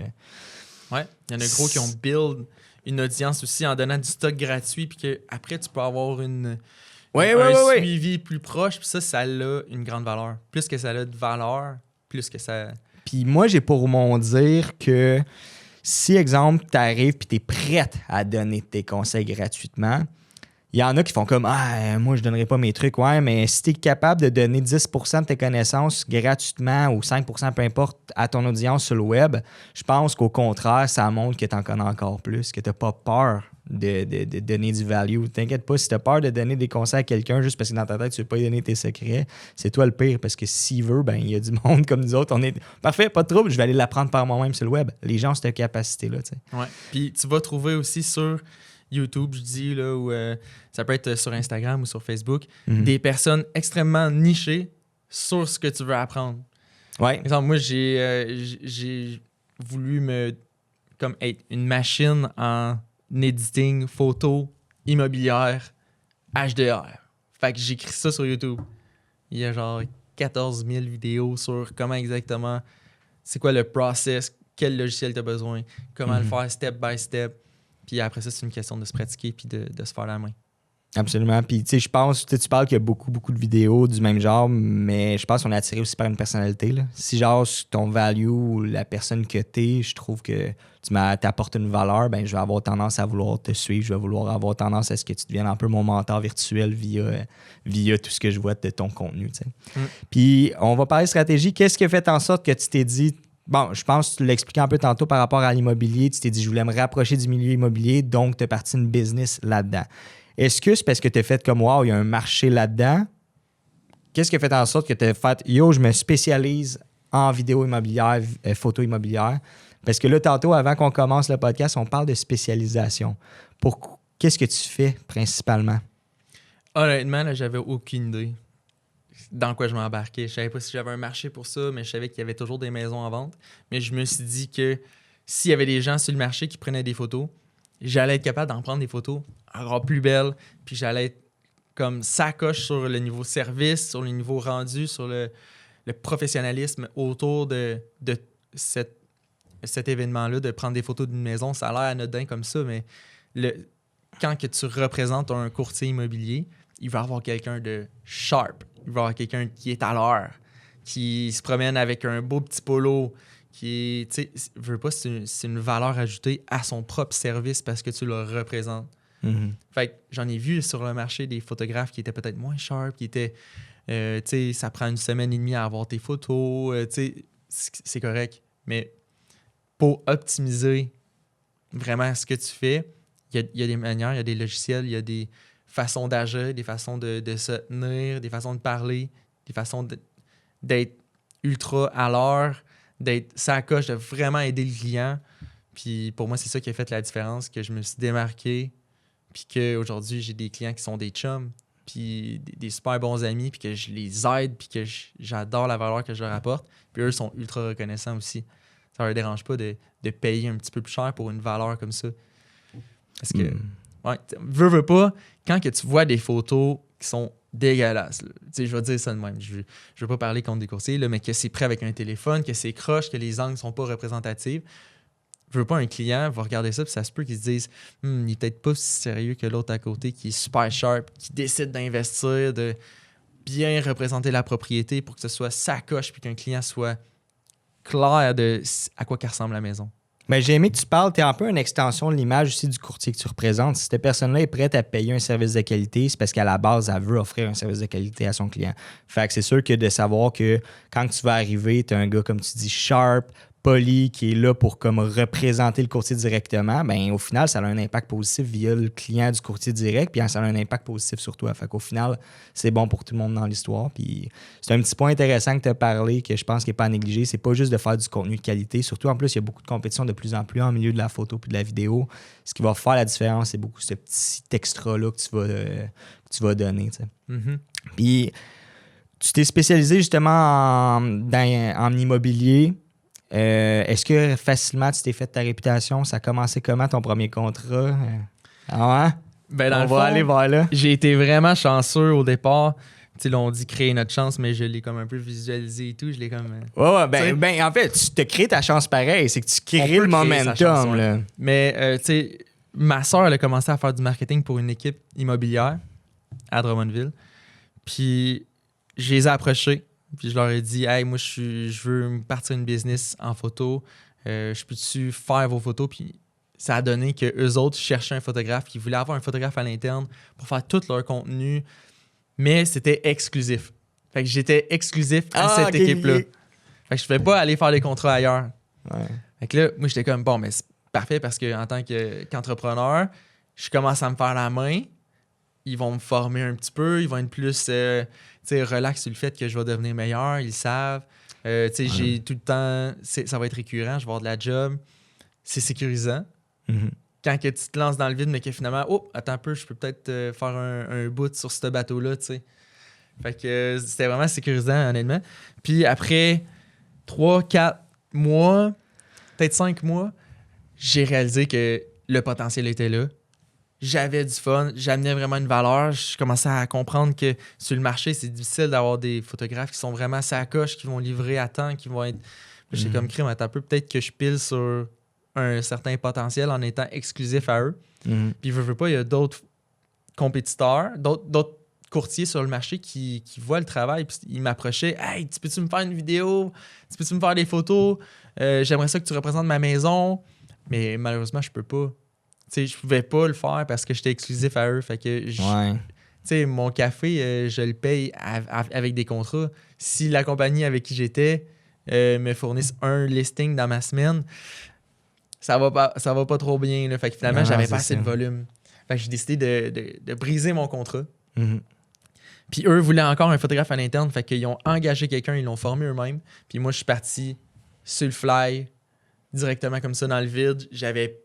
Ouais, il y en a gros qui ont build une audience aussi en donnant du stock gratuit. Puis qu'après, tu peux avoir un suivi plus proche. Puis ça a une grande valeur. Plus que ça a de valeur, plus que ça... Puis moi, j'ai pour mon dire que... Si, exemple, tu arrives et tu es prête à donner tes conseils gratuitement, il y en a qui font comme moi, je ne donnerai pas mes trucs. Ouais, mais si tu es capable de donner 10% de tes connaissances gratuitement ou 5%, peu importe, à ton audience sur le web, je pense qu'au contraire, ça montre que tu en connais encore plus, que tu n'as pas peur de donner du value. T'inquiète pas, si t'as peur de donner des conseils à quelqu'un juste parce que dans ta tête, tu veux pas lui donner tes secrets, c'est toi le pire. Parce que s'il veut, ben il y a du monde comme nous autres. On est parfait, pas de trouble, je vais aller l'apprendre par moi-même sur le web. Les gens ont cette capacité-là. T'sais. Ouais. Puis tu vas trouver aussi sur YouTube, je dis, là, ou ça peut être sur Instagram ou sur Facebook, des personnes extrêmement nichées sur ce que tu veux apprendre. Ouais. Par exemple, moi, j'ai voulu comme être une machine en editing, photo, immobilière, HDR. Fait que j'écris ça sur YouTube. Il y a genre 14 000 vidéos sur comment exactement, c'est quoi le process, quel logiciel tu as besoin, comment le faire step by step. Puis après ça, c'est une question de se pratiquer puis de se faire la main. Absolument. Puis, tu sais, je pense, tu parles qu'il y a beaucoup de vidéos du même genre, mais je pense qu'on est attiré aussi par une personnalité. Là. Si, genre, ton value ou la personne que t'es, je trouve que tu t'apportes une valeur, ben je vais avoir tendance à vouloir te suivre. Je vais vouloir avoir tendance à ce que tu deviennes un peu mon mentor virtuel via tout ce que je vois de ton contenu. Tu sais. Puis, on va parler stratégie. Qu'est-ce qui a fait en sorte que tu t'es dit... Bon, je pense que tu l'expliquais un peu tantôt par rapport à l'immobilier. Tu t'es dit, je voulais me rapprocher du milieu immobilier, donc tu as parti une business là-dedans. Est-ce que c'est parce que tu as fait comme, wow, il y a un marché là-dedans? Qu'est-ce qui a fait en sorte que tu as fait, yo, je me spécialise en vidéo immobilière, photo immobilière? Parce que là, tantôt, avant qu'on commence le podcast, on parle de spécialisation. Qu'est-ce que tu fais principalement? Honnêtement, là, j'avais aucune idée dans quoi je m'embarquais. Je savais pas si j'avais un marché pour ça, mais je savais qu'il y avait toujours des maisons en vente. Mais je me suis dit que s'il y avait des gens sur le marché qui prenaient des photos, j'allais être capable d'en prendre des photos encore plus belles, puis j'allais être comme sacoche sur le niveau service, sur le niveau rendu, sur le professionnalisme autour de cet événement-là, de prendre des photos d'une maison. Ça a l'air anodin comme ça, mais quand que tu représentes un courtier immobilier, il va y avoir quelqu'un de sharp, il va y avoir quelqu'un qui est à l'heure, qui se promène avec un beau petit polo, qui, tu sais, veut pas, c'est une valeur ajoutée à son propre service parce que tu le représentes. Fait que j'en ai vu sur le marché des photographes qui étaient peut-être moins sharp, qui étaient, tu sais, ça prend 1 semaine et demie à avoir tes photos, tu sais, c'est correct. Mais pour optimiser vraiment ce que tu fais, il y a des manières, il y a des logiciels, il y a des façons d'agir, des façons de se tenir, des façons de parler, des façons d'être ultra à l'heure, d'être sacoche, de vraiment aider le client. Puis pour moi, c'est ça qui a fait la différence, que je me suis démarqué, puis qu'aujourd'hui, j'ai des clients qui sont des chums, puis des super bons amis, puis que je les aide, puis que j'adore la valeur que je leur apporte. Puis eux sont ultra reconnaissants aussi. Ça leur dérange pas de payer un petit peu plus cher pour une valeur comme ça. Parce que, ouais, veux pas, quand que tu vois des photos qui sont dégueulasses, tu sais, je vais dire ça de même, je veux pas parler contre des courtiers, là, mais que c'est pris avec un téléphone, que c'est croche, que les angles sont pas représentatifs, je veux pas un client va regarder ça, puis ça se peut qu'ils se disent il est peut-être pas si sérieux que l'autre à côté qui est super sharp, qui décide d'investir, de bien représenter la propriété pour que ce soit sa coche, puis qu'un client soit clair de à quoi ressemble la maison. Mais j'ai aimé que tu parles, tu es un peu une extension de l'image aussi du courtier que tu représentes. Si cette personne-là est prête à payer un service de qualité, c'est parce qu'à la base, elle veut offrir un service de qualité à son client. Fait que c'est sûr que de savoir que quand tu vas arriver, tu as un gars, comme tu dis, sharp, poli, qui est là pour comme représenter le courtier directement, ben au final, ça a un impact positif via le client du courtier direct, puis ça a un impact positif sur toi. Fait qu'au final, c'est bon pour tout le monde dans l'histoire. Puis c'est un petit point intéressant que tu as parlé, que je pense qu'il n'est pas à négliger. C'est pas juste de faire du contenu de qualité. Surtout, en plus, il y a beaucoup de compétition de plus en plus en milieu de la photo puis de la vidéo. Ce qui va faire la différence, c'est beaucoup ce petit extra-là que tu vas donner. Puis tu t'es spécialisé justement en immobilier. Est-ce que facilement tu t'es fait ta réputation? Ça a commencé comment ton premier contrat? Ah ouais? Ben dans on le va fond, aller voir là. J'ai été vraiment chanceux au départ. Tu sais, là, on dit créer notre chance, mais je l'ai comme un peu visualisé et tout. Je l'ai comme. Ouais, en fait, tu te crées ta chance pareil. C'est que tu crées le momentum. Là. Mais, tu sais, ma soeur, elle a commencé à faire du marketing pour une équipe immobilière à Drummondville. Puis, je les ai approchés. Puis je leur ai dit, hey, moi, je veux me partir une business en photo. Je peux-tu faire vos photos? Puis ça a donné qu'eux autres cherchaient un photographe, qui voulaient avoir un photographe à l'interne pour faire tout leur contenu, mais c'était exclusif. Fait que j'étais exclusif à cette équipe-là. Fait que je ne pouvais pas aller faire des contrats ailleurs. Ouais. Fait que là, moi, j'étais comme, bon, mais c'est parfait parce qu'en tant qu'entrepreneur, je commence à me faire la main. Ils vont me former un petit peu. Ils vont être plus relax sur le fait que je vais devenir meilleur. Ils le savent. J'ai tout le temps... Ça va être récurrent. Je vais avoir de la job. C'est sécurisant. Mhm. Quand que tu te lances dans le vide, mais que finalement, oh, attends un peu, je peux peut-être faire un bout sur ce bateau-là, tu sais. Fait que c'était vraiment sécurisant, honnêtement. Puis après 3, 4 mois, peut-être 5 mois, j'ai réalisé que le potentiel était là. J'avais du fun, j'amenais vraiment une valeur. Je commençais à comprendre que sur le marché, c'est difficile d'avoir des photographes qui sont vraiment à coche, qui vont livrer à temps, qui vont être... J'ai comme crime, attends un peu, peut-être que je pile sur un certain potentiel en étant exclusif à eux. Puis, veux pas, il y a d'autres compétiteurs, d'autres courtiers sur le marché qui voient le travail. Puis, ils m'approchaient. « Hey, tu peux-tu me faire une vidéo? Tu peux-tu me faire des photos? J'aimerais ça que tu représentes ma maison. » Mais malheureusement, je peux pas. Tu sais, je pouvais pas le faire parce que j'étais exclusif à eux. Fait que, tu sais, mon café, je le paye avec des contrats. Si la compagnie avec qui j'étais me fournisse un listing dans ma semaine, ça va pas trop bien. Là. Fait que finalement, j'avais pas assez de volume. Fait que j'ai décidé de briser mon contrat. Puis eux voulaient encore un photographe à l'interne. Fait qu'ils ont engagé quelqu'un, ils l'ont formé eux-mêmes. Puis moi, je suis parti sur le fly, directement comme ça dans le vide. J'avais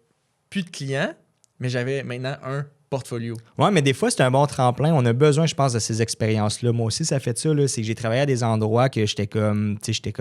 plus de clients, mais j'avais maintenant un portfolio. Ouais, mais des fois, c'est un bon tremplin. On a besoin, je pense, de ces expériences-là. Moi aussi, ça fait ça. Là, c'est que j'ai travaillé à des endroits que j'étais comme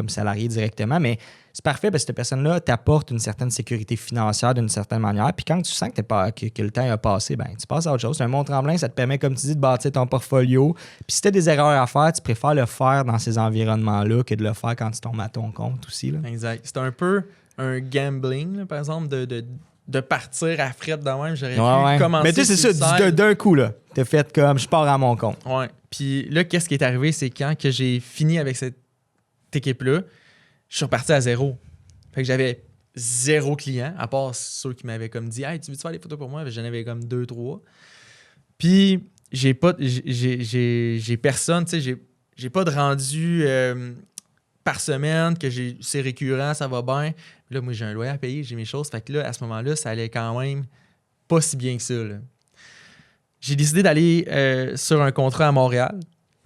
salarié directement, mais c'est parfait parce que cette personne-là t'apporte une certaine sécurité financière d'une certaine manière. Puis quand tu sens que le temps a passé, ben tu passes à autre chose. C'est un bon tremplin. Ça te permet, comme tu dis, de bâtir ton portfolio. Puis si tu as des erreurs à faire, tu préfères le faire dans ces environnements-là que de le faire quand tu tombes à ton compte aussi. Là. Exact. C'est un peu un gambling, là, par exemple, de partir à fret de même. J'aurais pu commencer. Mais tu sais, c'est ça, d'un coup, là. T'as fait comme je pars à mon compte. Ouais. Puis là, qu'est-ce qui est arrivé, c'est quand que j'ai fini avec cette équipe-là, je suis reparti à zéro. Fait que j'avais 0 client, à part ceux qui m'avaient comme dit « Hey, tu veux-tu faire des photos pour moi? » J'en avais comme 2, 3. Puis j'ai personne, tu sais, j'ai pas de rendu par semaine, que c'est récurrent, ça va bien. Là, moi, j'ai un loyer à payer, j'ai mes choses. Fait que là, à ce moment-là, ça allait quand même pas si bien que ça. Là. J'ai décidé d'aller sur un contrat à Montréal.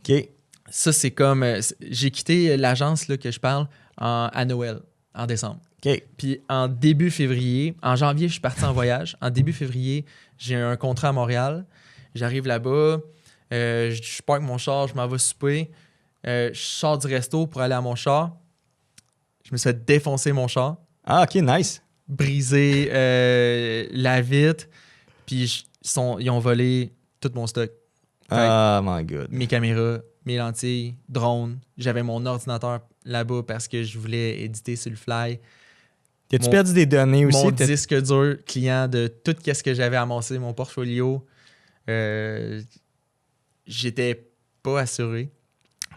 OK. Ça, c'est comme... j'ai quitté l'agence là, que je parle à Noël, en décembre. OK. Puis en début février, en janvier, je suis parti en voyage. En début février, j'ai un contrat à Montréal. J'arrive là-bas, je parque mon char, je m'en vais souper. Je sors du resto pour aller à mon char. Je me suis fait défoncer mon char. Ah, OK, nice. Briser la vitre. Puis ils ont volé tout mon stock. Oh my God. Mes caméras, mes lentilles, drones. J'avais mon ordinateur là-bas parce que je voulais éditer sur le fly. T'as-tu perdu des données aussi? Mon disque dur client de tout ce que j'avais amassé, mon portfolio. J'étais pas assuré.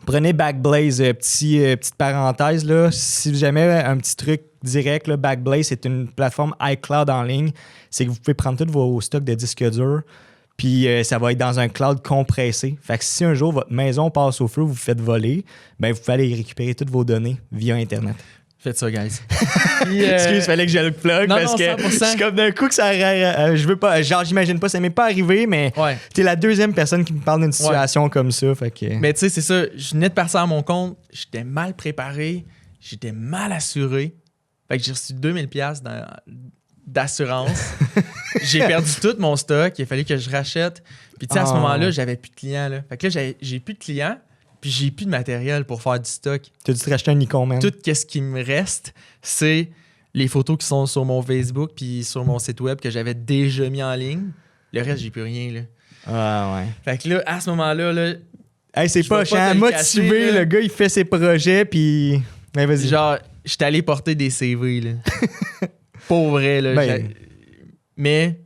Prenez Backblaze, petite parenthèse. Là. Si jamais un petit truc direct, là, Backblaze, c'est une plateforme iCloud en ligne. C'est que vous pouvez prendre tous vos stocks de disques durs, puis ça va être dans un cloud compressé. Fait que si un jour votre maison passe au feu, vous vous faites voler, ben vous pouvez aller récupérer toutes vos données via Internet. Faites ça, guys. Puis, excuse, fallait que je le plug parce que 100%. je suis comme d'un coup que ça je veux pas, genre j'imagine pas, ça m'est pas arrivé, mais t'es la deuxième personne qui me parle d'une situation comme ça. Fait que... Mais tu sais, c'est ça, je venais de partir à mon compte, j'étais mal préparé, j'étais mal assuré. Fait que j'ai reçu 2000$ d'assurance. J'ai perdu tout mon stock, il a fallu que je rachète. Puis tu sais, à ce moment-là, j'avais plus de clients. Là. Fait que là, j'ai plus de clients. Puis j'ai plus de matériel pour faire du stock. T'as dû te racheter un Nikon, man. Tout ce qui me reste, c'est les photos qui sont sur mon Facebook puis sur mon site web que j'avais déjà mis en ligne. Le reste, j'ai plus rien. Là. Ah ouais. Fait que là, à ce moment-là, là, hey, c'est pas chiant. Motivé, le gars, il fait ses projets, puis... Ben, vas-y. Genre, j'étais allé porter des CV, là. Pour vrai, là. Ben... Mais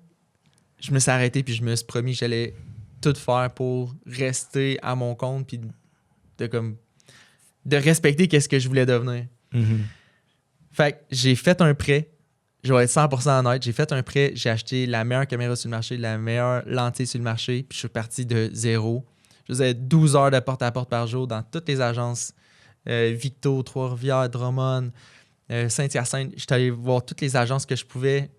je me suis arrêté puis je me suis promis que j'allais tout faire pour rester à mon compte puis de respecter qu'est-ce que je voulais devenir. Mm-hmm. Fait que j'ai fait un prêt. Je vais être 100% honnête. J'ai fait un prêt. J'ai acheté la meilleure caméra sur le marché, la meilleure lentille sur le marché. Puis je suis parti de zéro. Je faisais 12 heures de porte-à-porte par jour dans toutes les agences. Victo, Trois-Rivières, Drummond, Saint-Hyacinthe. J'étais allé voir toutes les agences que je pouvais.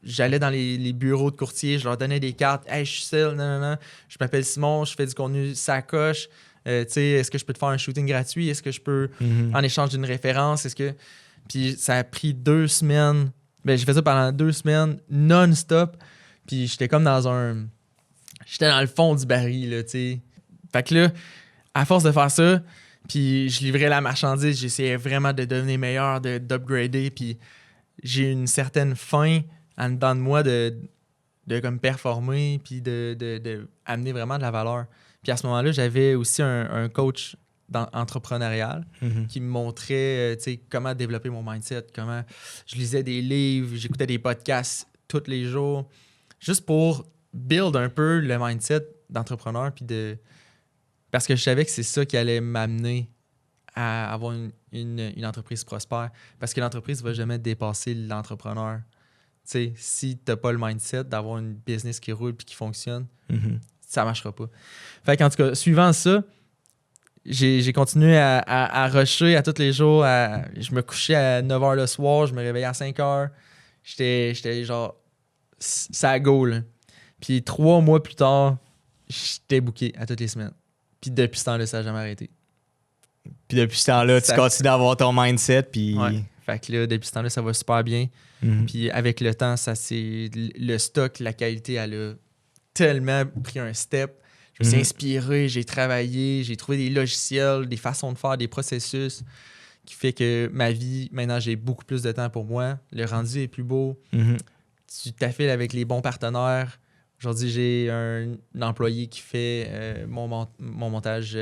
J'allais dans les bureaux de courtiers, je leur donnais des cartes. Hey, je suis seul, non. Je m'appelle Simon, je fais du contenu sacoche. Est-ce que je peux te faire un shooting gratuit? Est-ce que je peux, en échange d'une référence? Puis ça a pris 2 semaines. Ben, j'ai fait ça pendant 2 semaines non-stop. Puis j'étais comme j'étais dans le fond du baril, là, tu sais. Fait que là, à force de faire ça, puis je livrais la marchandise, j'essayais vraiment de devenir meilleur, d'upgrader, puis j'ai une certaine faim en dedans de moi de comme performer, puis de amener vraiment de la valeur. Puis à ce moment-là, j'avais aussi un coach entrepreneurial qui me montrait comment développer mon mindset, comment je lisais des livres, j'écoutais des podcasts tous les jours, juste pour build un peu le mindset d'entrepreneur, puis parce que je savais que c'est ça qui allait m'amener à avoir une entreprise prospère. Parce que l'entreprise ne va jamais dépasser l'entrepreneur. Tu sais, si tu n'as pas le mindset d'avoir une business qui roule et qui fonctionne, ça ne marchera pas. Fait qu'en tout cas, suivant ça, j'ai continué à rusher à tous les jours. Je me couchais à 9h le soir, je me réveillais à 5h. J'étais genre, ça go, là. Puis 3 mois plus tard, j'étais booké à toutes les semaines. Puis depuis ce temps-là, ça n'a jamais arrêté. Puis depuis ce temps-là, tu continues d'avoir ton mindset. Puis... Ouais. Fait que là, depuis ce temps-là, ça va super bien. Puis avec le temps, le stock, la qualité, elle a tellement pris un step. Je me suis inspiré, j'ai travaillé, j'ai trouvé des logiciels, des façons de faire, des processus qui fait que ma vie, maintenant, j'ai beaucoup plus de temps pour moi. Le rendu est plus beau. Tu t'affiles avec les bons partenaires. Aujourd'hui, j'ai un employé qui fait mon montage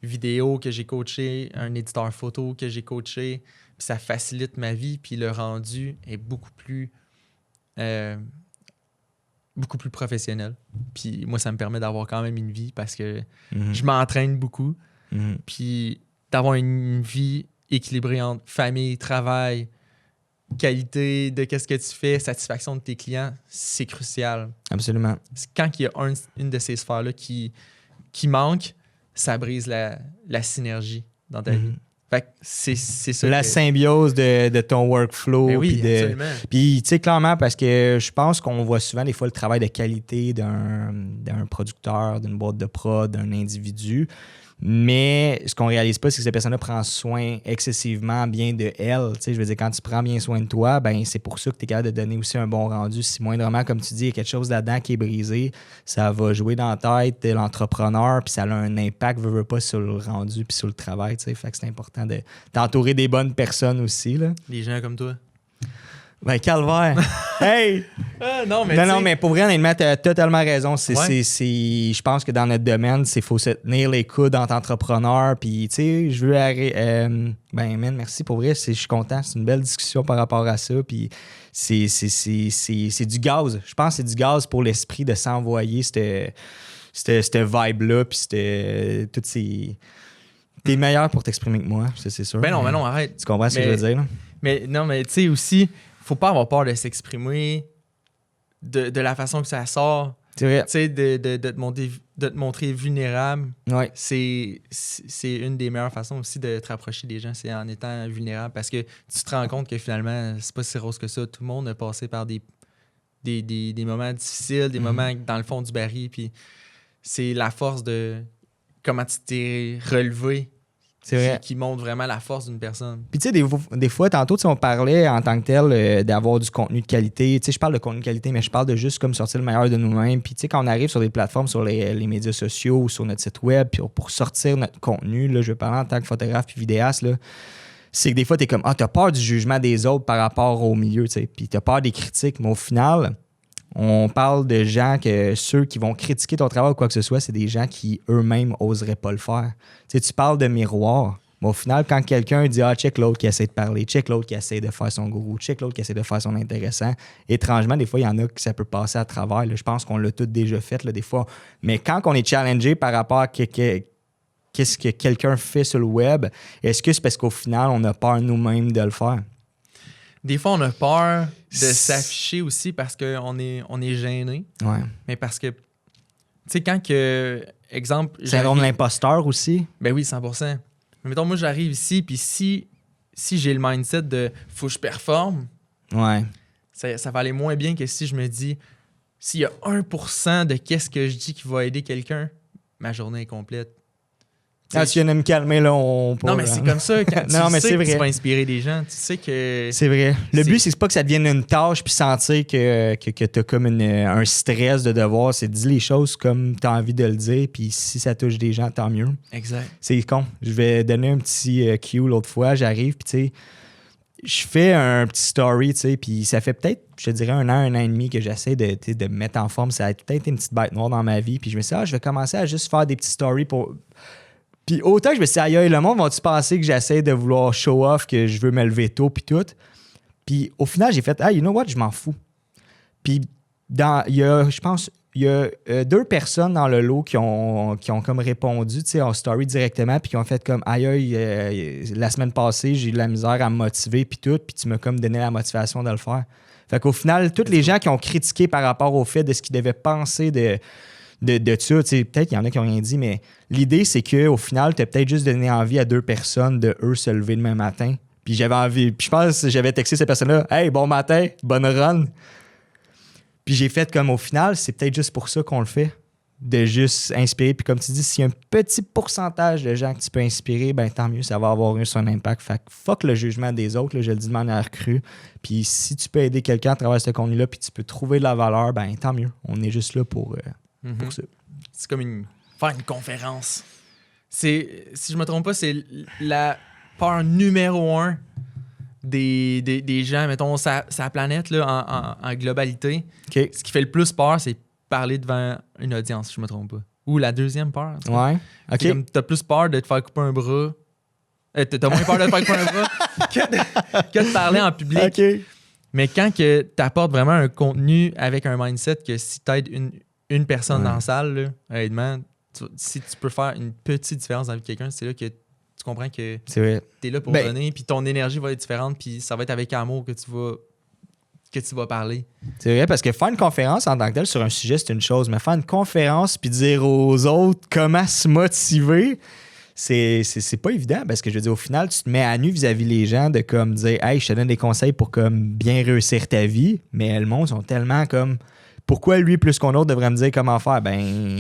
vidéo que j'ai coaché, un éditeur photo que j'ai coaché. Puis ça facilite ma vie. Puis le rendu est beaucoup plus professionnel. Puis moi, ça me permet d'avoir quand même une vie parce que je m'entraîne beaucoup. Puis d'avoir une vie équilibrée entre famille, travail, qualité de qu'est-ce que tu fais, satisfaction de tes clients, c'est crucial. Absolument. Quand il y a une de ces sphères-là qui manque, ça brise la synergie dans ta vie. Fait que c'est ça. La symbiose de ton workflow. Ben oui, absolument. Puis, tu sais, clairement, parce que je pense qu'on voit souvent des fois le travail de qualité d'un producteur, d'une boîte de prod, d'un individu. Mais ce qu'on réalise pas, c'est que cette personne-là prend soin excessivement bien de elle. Tu sais, je veux dire, quand tu prends bien soin de toi, ben c'est pour ça que tu es capable de donner aussi un bon rendu. Si moindrement, comme tu dis, il y a quelque chose là-dedans qui est brisé, ça va jouer dans la tête de l'entrepreneur, puis ça a un impact, veut pas, sur le rendu puis sur le travail. Tu sais, fait que c'est important de t'entourer des bonnes personnes aussi, là. Des gens comme toi. Ben, calvaire! Hey! Non, mais pour vrai, honnêtement, tu as totalement raison. Je pense que dans notre domaine, il faut se tenir les coudes entre entrepreneurs. Puis, tu sais, je veux merci pour vrai. Je suis content. C'est une belle discussion par rapport à ça. Puis, c'est du gaz. Je pense que c'est du gaz pour l'esprit de s'envoyer cette vibe-là. Puis, toutes ces... T'es meilleur pour t'exprimer que moi, c'est sûr. Ben non, arrête. Tu comprends ce que je veux dire, là? Mais non, mais tu sais aussi, faut pas avoir peur de s'exprimer de la façon que ça sort. C'est vrai. Tu sais, de te montrer vulnérable. Ouais. C'est une des meilleures façons aussi de te rapprocher des gens, c'est en étant vulnérable. Parce que tu te rends compte que finalement, c'est pas si rose que ça. Tout le monde a passé par des moments difficiles, des moments dans le fond du baril. Puis c'est la force de comment tu t'es relevé. C'est vrai. Qui montre vraiment la force d'une personne. Puis tu sais, des fois, tantôt, on parlait en tant que tel d'avoir du contenu de qualité. Tu sais, je parle de contenu de qualité, mais je parle de juste comme sortir le meilleur de nous-mêmes. Puis tu sais, quand on arrive sur des plateformes, sur les médias sociaux ou sur notre site web, puis pour sortir notre contenu, là, je vais parler en tant que photographe puis vidéaste, là, c'est que des fois, t'es comme, t'as peur du jugement des autres par rapport au milieu, tu sais. Puis t'as peur des critiques, mais au final... On parle de gens que ceux qui vont critiquer ton travail ou quoi que ce soit, c'est des gens qui eux-mêmes n'oseraient pas le faire. Tu sais, tu parles de miroir, mais au final, quand quelqu'un dit « Ah, check l'autre qui essaie de parler, check l'autre qui essaie de faire son gourou, check l'autre qui essaie de faire son intéressant », étrangement, des fois, il y en a que ça peut passer à travers. Là. Je pense qu'on l'a tous déjà fait, là, des fois. Mais quand on est challengé par rapport à qu'est-ce que quelqu'un fait sur le web, est-ce que c'est parce qu'au final, on a peur nous-mêmes de le faire? Des fois, on a peur de s'afficher aussi parce qu'on est gêné. Ouais. Mais parce que, tu sais, quand que, exemple... Syndrome de l'imposteur aussi? Ben oui, 100%. Mais mettons, moi, j'arrive ici, puis si si j'ai le mindset de « faut que je performe Ouais. », ça va aller moins bien que si je me dis « s'il y a 1% de qu'est-ce que je dis qui va aider quelqu'un, ma journée est complète. » Ah, tu viens de me calmer, là, on Non, mais c'est comme ça. Quand tu Non, mais sais c'est que tu vrai. vas inspirer des gens, tu sais que... C'est vrai. Le but, c'est pas que ça devienne une tâche puis sentir que t'as comme un stress de devoir. C'est de dire les choses comme t'as envie de le dire, puis si ça touche des gens, tant mieux. Exact. C'est con. Je vais donner un petit cue l'autre fois. J'arrive, puis tu sais, je fais un petit story, tu sais, puis ça fait peut-être, je te dirais, un an et demi que j'essaie de me mettre en forme. Ça a peut-être une petite bête noire dans ma vie. Puis je me suis dit, je vais commencer à juste faire des petits stories pour... Puis autant que je me suis dit, aïe, le monde va-tu penser que j'essaie de vouloir show off, que je veux me lever tôt, puis tout. Puis au final, j'ai fait, you know what, je m'en fous. Puis je pense, il y a 2 personnes dans le lot qui ont comme répondu, tu sais, en story directement, puis qui ont fait comme, la semaine passée, j'ai eu de la misère à me motiver, puis tout, puis tu m'as comme donné la motivation de le faire. Fait qu'au final, tous les gens qui ont critiqué par rapport au fait de ce qu'ils devaient penser de ça, tu sais, peut-être qu'il y en a qui n'ont rien dit, mais l'idée, c'est qu'au final, tu as peut-être juste donné envie à 2 personnes de eux se lever demain matin. Puis j'avais envie, puis je pense que j'avais texté ces personnes-là, « Hey, bon matin, bonne run! » Puis j'ai fait comme au final, c'est peut-être juste pour ça qu'on le fait, de juste inspirer. Puis comme tu dis, s'il y a un petit pourcentage de gens que tu peux inspirer, ben tant mieux, ça va avoir son impact. Fait que fuck le jugement des autres, là, je le dis de manière crue. Puis si tu peux aider quelqu'un à travers ce contenu-là, puis tu peux trouver de la valeur, ben tant mieux. On est juste là pour ça. C'est comme faire une conférence. Si je me trompe pas, c'est la peur numéro 1 des gens, mettons, sa planète là, en globalité. Okay. Ce qui fait le plus peur, c'est parler devant une audience, si je me trompe pas. Ou la deuxième peur. Ouais. OK. T'as plus peur de te faire couper un bras. T'as moins peur de te faire couper un bras que de parler en public. OK. Mais quand tu apportes vraiment un contenu avec un mindset que si tu aides une personne dans la salle, là, honnêtement, si tu peux faire une petite différence dans la vie de quelqu'un, c'est là que tu comprends que tu es là pour donner, puis ton énergie va être différente, puis ça va être avec amour que tu vas parler. C'est vrai, parce que faire une conférence en tant que telle sur un sujet, c'est une chose, mais faire une conférence puis dire aux autres comment se motiver, c'est pas évident, parce que je veux dire, au final, tu te mets à nu vis-à-vis les gens de comme dire « Hey, je te donne des conseils pour comme bien réussir ta vie », mais le monde sont tellement comme... Pourquoi lui, plus qu'on autre, devrait me dire comment faire? Ben,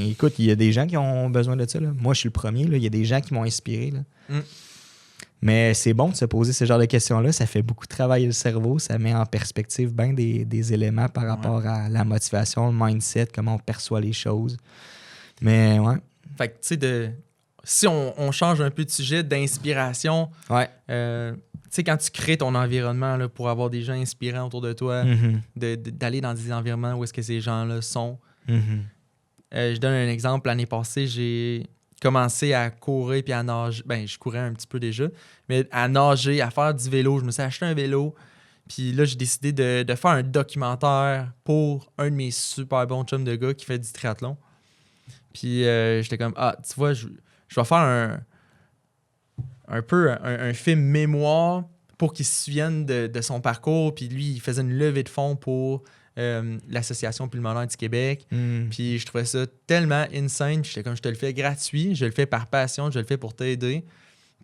écoute, il y a des gens qui ont besoin de ça. Là. Moi, je suis le premier. Il y a des gens qui m'ont inspiré. Là. Mais c'est bon de se poser ce genre de questions-là. Ça fait beaucoup travailler le cerveau. Ça met en perspective bien des éléments par rapport à la motivation, le mindset, comment on perçoit les choses. Mais ouais. Fait que, tu sais, si on change un peu de sujet d'inspiration, tu sais, quand tu crées ton environnement là, pour avoir des gens inspirants autour de toi, d'aller dans des environnements où est-ce que ces gens-là sont. Je donne un exemple. L'année passée, j'ai commencé à courir puis à nager. Ben, je courais un petit peu déjà, mais à nager, à faire du vélo. Je me suis acheté un vélo. Puis là, j'ai décidé de faire un documentaire pour un de mes super bons chums de gars qui fait du triathlon. Puis j'étais comme, tu vois, je vais faire un film mémoire pour qu'il se souvienne de son parcours. Puis lui, il faisait une levée de fonds pour l'Association pulmonaire du Québec. Puis je trouvais ça tellement insane. J'étais comme, je te le fais gratuit, je le fais par passion, je le fais pour t'aider.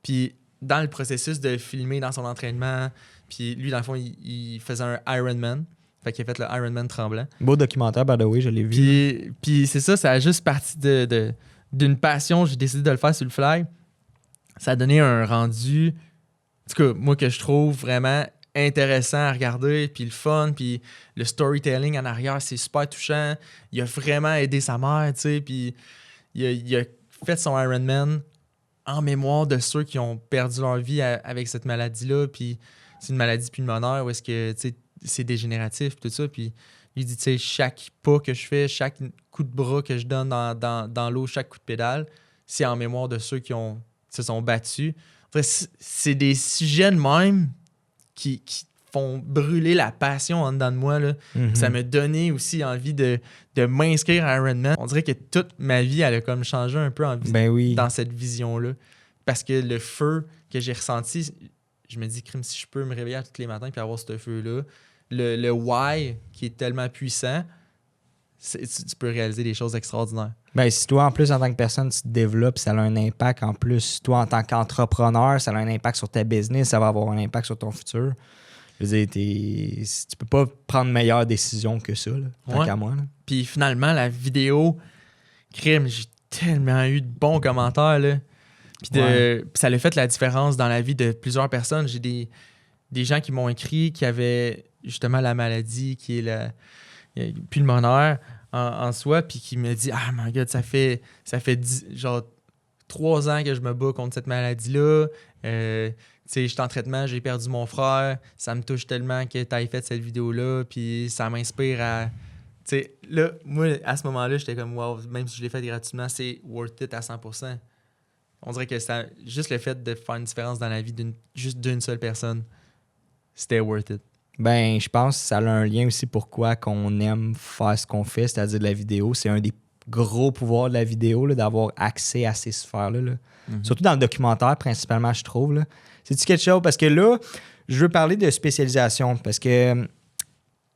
Puis dans le processus de filmer dans son entraînement, puis lui, dans le fond, il faisait un Ironman. Fait qu'il a fait le Ironman Tremblant. Beau documentaire, by the way, je l'ai vu. Puis c'est ça a juste parti d'une passion. J'ai décidé de le faire sur le fly. Ça a donné un rendu, en tout cas, moi, que je trouve vraiment intéressant à regarder, puis le fun, puis le storytelling en arrière, c'est super touchant. Il a vraiment aidé sa mère, tu sais, puis il a fait son Ironman en mémoire de ceux qui ont perdu leur vie avec cette maladie-là, puis c'est une maladie pulmonaire où est-ce que, tu sais, c'est dégénératif, tout ça, puis il dit, tu sais, chaque pas que je fais, chaque coup de bras que je donne dans l'eau, chaque coup de pédale, c'est en mémoire de ceux qui se sont battus. Enfin, c'est des sujets de même qui font brûler la passion en dedans de moi. Là. Ça m'a donné aussi envie de m'inscrire à Ironman. On dirait que toute ma vie, elle a comme changé un peu dans cette vision-là. Parce que le feu que j'ai ressenti, je me dis, crime, si je peux me réveiller tous les matins et avoir ce feu-là, le why qui est tellement puissant, tu peux réaliser des choses extraordinaires. Ben, si toi, en plus, en tant que personne, tu te développes, ça a un impact. En plus, toi, en tant qu'entrepreneur, ça a un impact sur ta business, ça va avoir un impact sur ton futur. Je veux dire, tu peux pas prendre meilleure décision que ça, là, tant qu'à moi. Là. Puis finalement, la vidéo, crime, j'ai tellement eu de bons commentaires, là. Puis ça a fait la différence dans la vie de plusieurs personnes. J'ai des gens qui m'ont écrit qui avaient justement la maladie qui est pulmonaire en soi, puis qui me dit « Ah, my God, ça fait genre 3 ans que je me bats contre cette maladie-là. Tu sais, je suis en traitement, j'ai perdu mon frère. Ça me touche tellement que tu aies fait cette vidéo-là, puis ça m'inspire à... » Tu sais, là, moi, à ce moment-là, j'étais comme « Wow, même si je l'ai fait gratuitement, c'est worth it à 100%. » On dirait que juste le fait de faire une différence dans la vie d'une seule personne, c'était worth it. Ben, je pense que ça a un lien aussi pourquoi qu'on aime faire ce qu'on fait, c'est-à-dire de la vidéo. C'est un des gros pouvoirs de la vidéo, là, d'avoir accès à ces sphères-là. Là. Mm-hmm. Surtout dans le documentaire, principalement, je trouve. Là. C'est-tu quelque chose? Parce que là, je veux parler de spécialisation. Parce que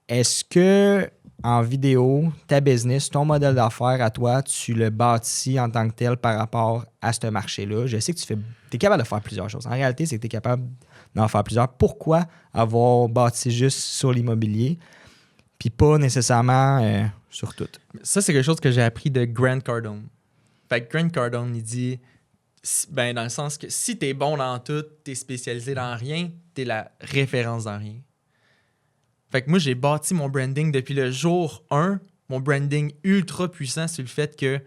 est-ce que en vidéo, ta business, ton modèle d'affaires à toi, tu le bâtis en tant que tel par rapport à ce marché-là? Je sais que tu es capable de faire plusieurs choses. En réalité, c'est que tu es capable d'en faire plusieurs. Pourquoi avoir bâti juste sur l'immobilier puis pas nécessairement sur tout? Ça, c'est quelque chose que j'ai appris de Grant Cardone. Fait que Grant Cardone, il dit, ben, dans le sens que si t'es bon dans tout, t'es spécialisé dans rien, t'es la référence dans rien. Fait que moi, j'ai bâti mon branding depuis le jour 1, mon branding ultra puissant sur le fait que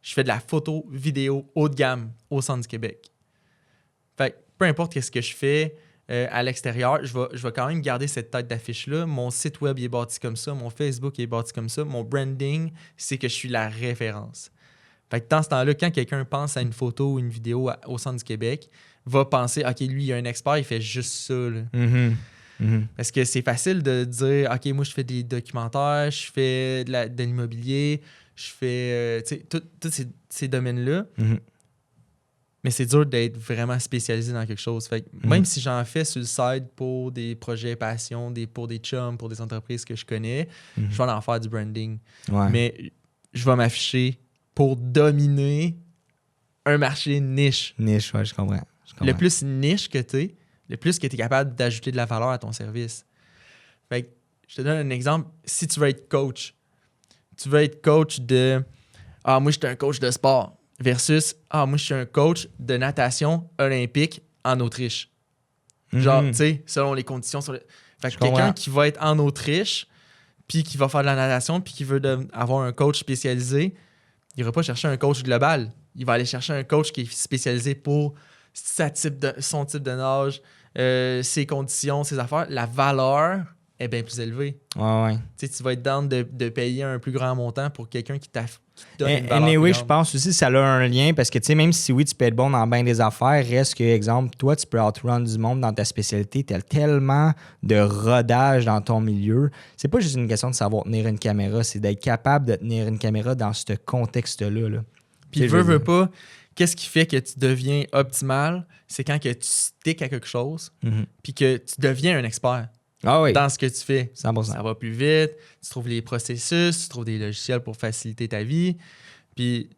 je fais de la photo, vidéo haut de gamme au centre du Québec. Fait que peu importe ce que je fais à l'extérieur, je vais quand même garder cette tête d'affiche-là. Mon site web il est bâti comme ça, mon Facebook il est bâti comme ça. Mon branding, c'est que je suis la référence. Fait que dans ce temps-là, quand quelqu'un pense à une photo ou une vidéo au centre du Québec, va penser, OK, lui, il y a un expert, il fait juste ça. Là. Mm-hmm. Mm-hmm. Parce que c'est facile de dire, OK, moi, je fais des documentaires, je fais de l'immobilier, je fais tous ces domaines-là. Mm-hmm. Mais c'est dur d'être vraiment spécialisé dans quelque chose. Fait que même si j'en fais sur le side pour des projets passion, pour des chums, pour des entreprises que je connais, je vais en faire du branding. Ouais. Mais je vais m'afficher pour dominer un marché niche. Niche, ouais, je comprends. Le plus niche que tu es, le plus que tu es capable d'ajouter de la valeur à ton service. Fait que, je te donne un exemple. Si tu veux être coach, de « Ah, moi, je suis un coach de sport » versus « Ah, moi, je suis un coach de natation olympique en Autriche. » Genre, tu sais, selon les conditions. Fait que quelqu'un qui va être en Autriche puis qui va faire de la natation puis qui veut avoir un coach spécialisé, il ne va pas chercher un coach global. Il va aller chercher un coach qui est spécialisé pour son type de nage, ses conditions, ses affaires. La valeur est bien plus élevée. Ouais. Tu vas être down de payer un plus grand montant pour quelqu'un qui te donne une valeur anyway, plus je grande. pense aussi que ça a un lien parce que, tu sais, même si oui, tu peux être bon dans bien des affaires, reste que, exemple, toi, tu peux outrun du monde dans ta spécialité. Tu as tellement de rodage dans ton milieu. C'est pas juste une question de savoir tenir une caméra, c'est d'être capable de tenir une caméra dans ce contexte-là. Là. Puis, veux pas, qu'est-ce qui fait que tu deviens optimal? C'est quand que tu sticks à quelque chose puis que tu deviens un expert. Ah oui. Dans ce que tu fais. 100%. Ça va plus vite, tu trouves les processus, tu trouves des logiciels pour faciliter ta vie. Puis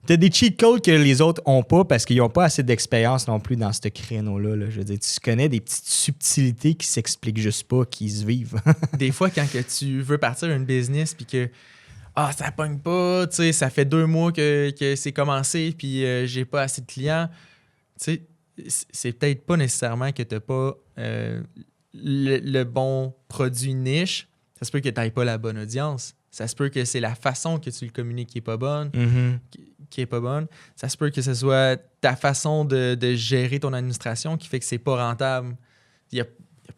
t'as des cheat codes que les autres ont pas parce qu'ils n'ont pas assez d'expérience non plus dans ce créneau-là. Là. Je veux dire, tu connais des petites subtilités qui s'expliquent juste pas, qui se vivent. Des fois, quand que tu veux partir une business puis que ça pogne pas, tu sais, ça fait 2 mois que c'est commencé puis j'ai pas assez de clients, tu sais, c'est peut-être pas nécessairement que t'as pas le bon produit niche. Ça se peut que tu n'aies pas la bonne audience. Ça se peut que c'est la façon que tu le communiques qui est pas bonne. Qui est pas bonne. Ça se peut que ce soit ta façon de gérer ton administration qui fait que c'est pas rentable. Il y a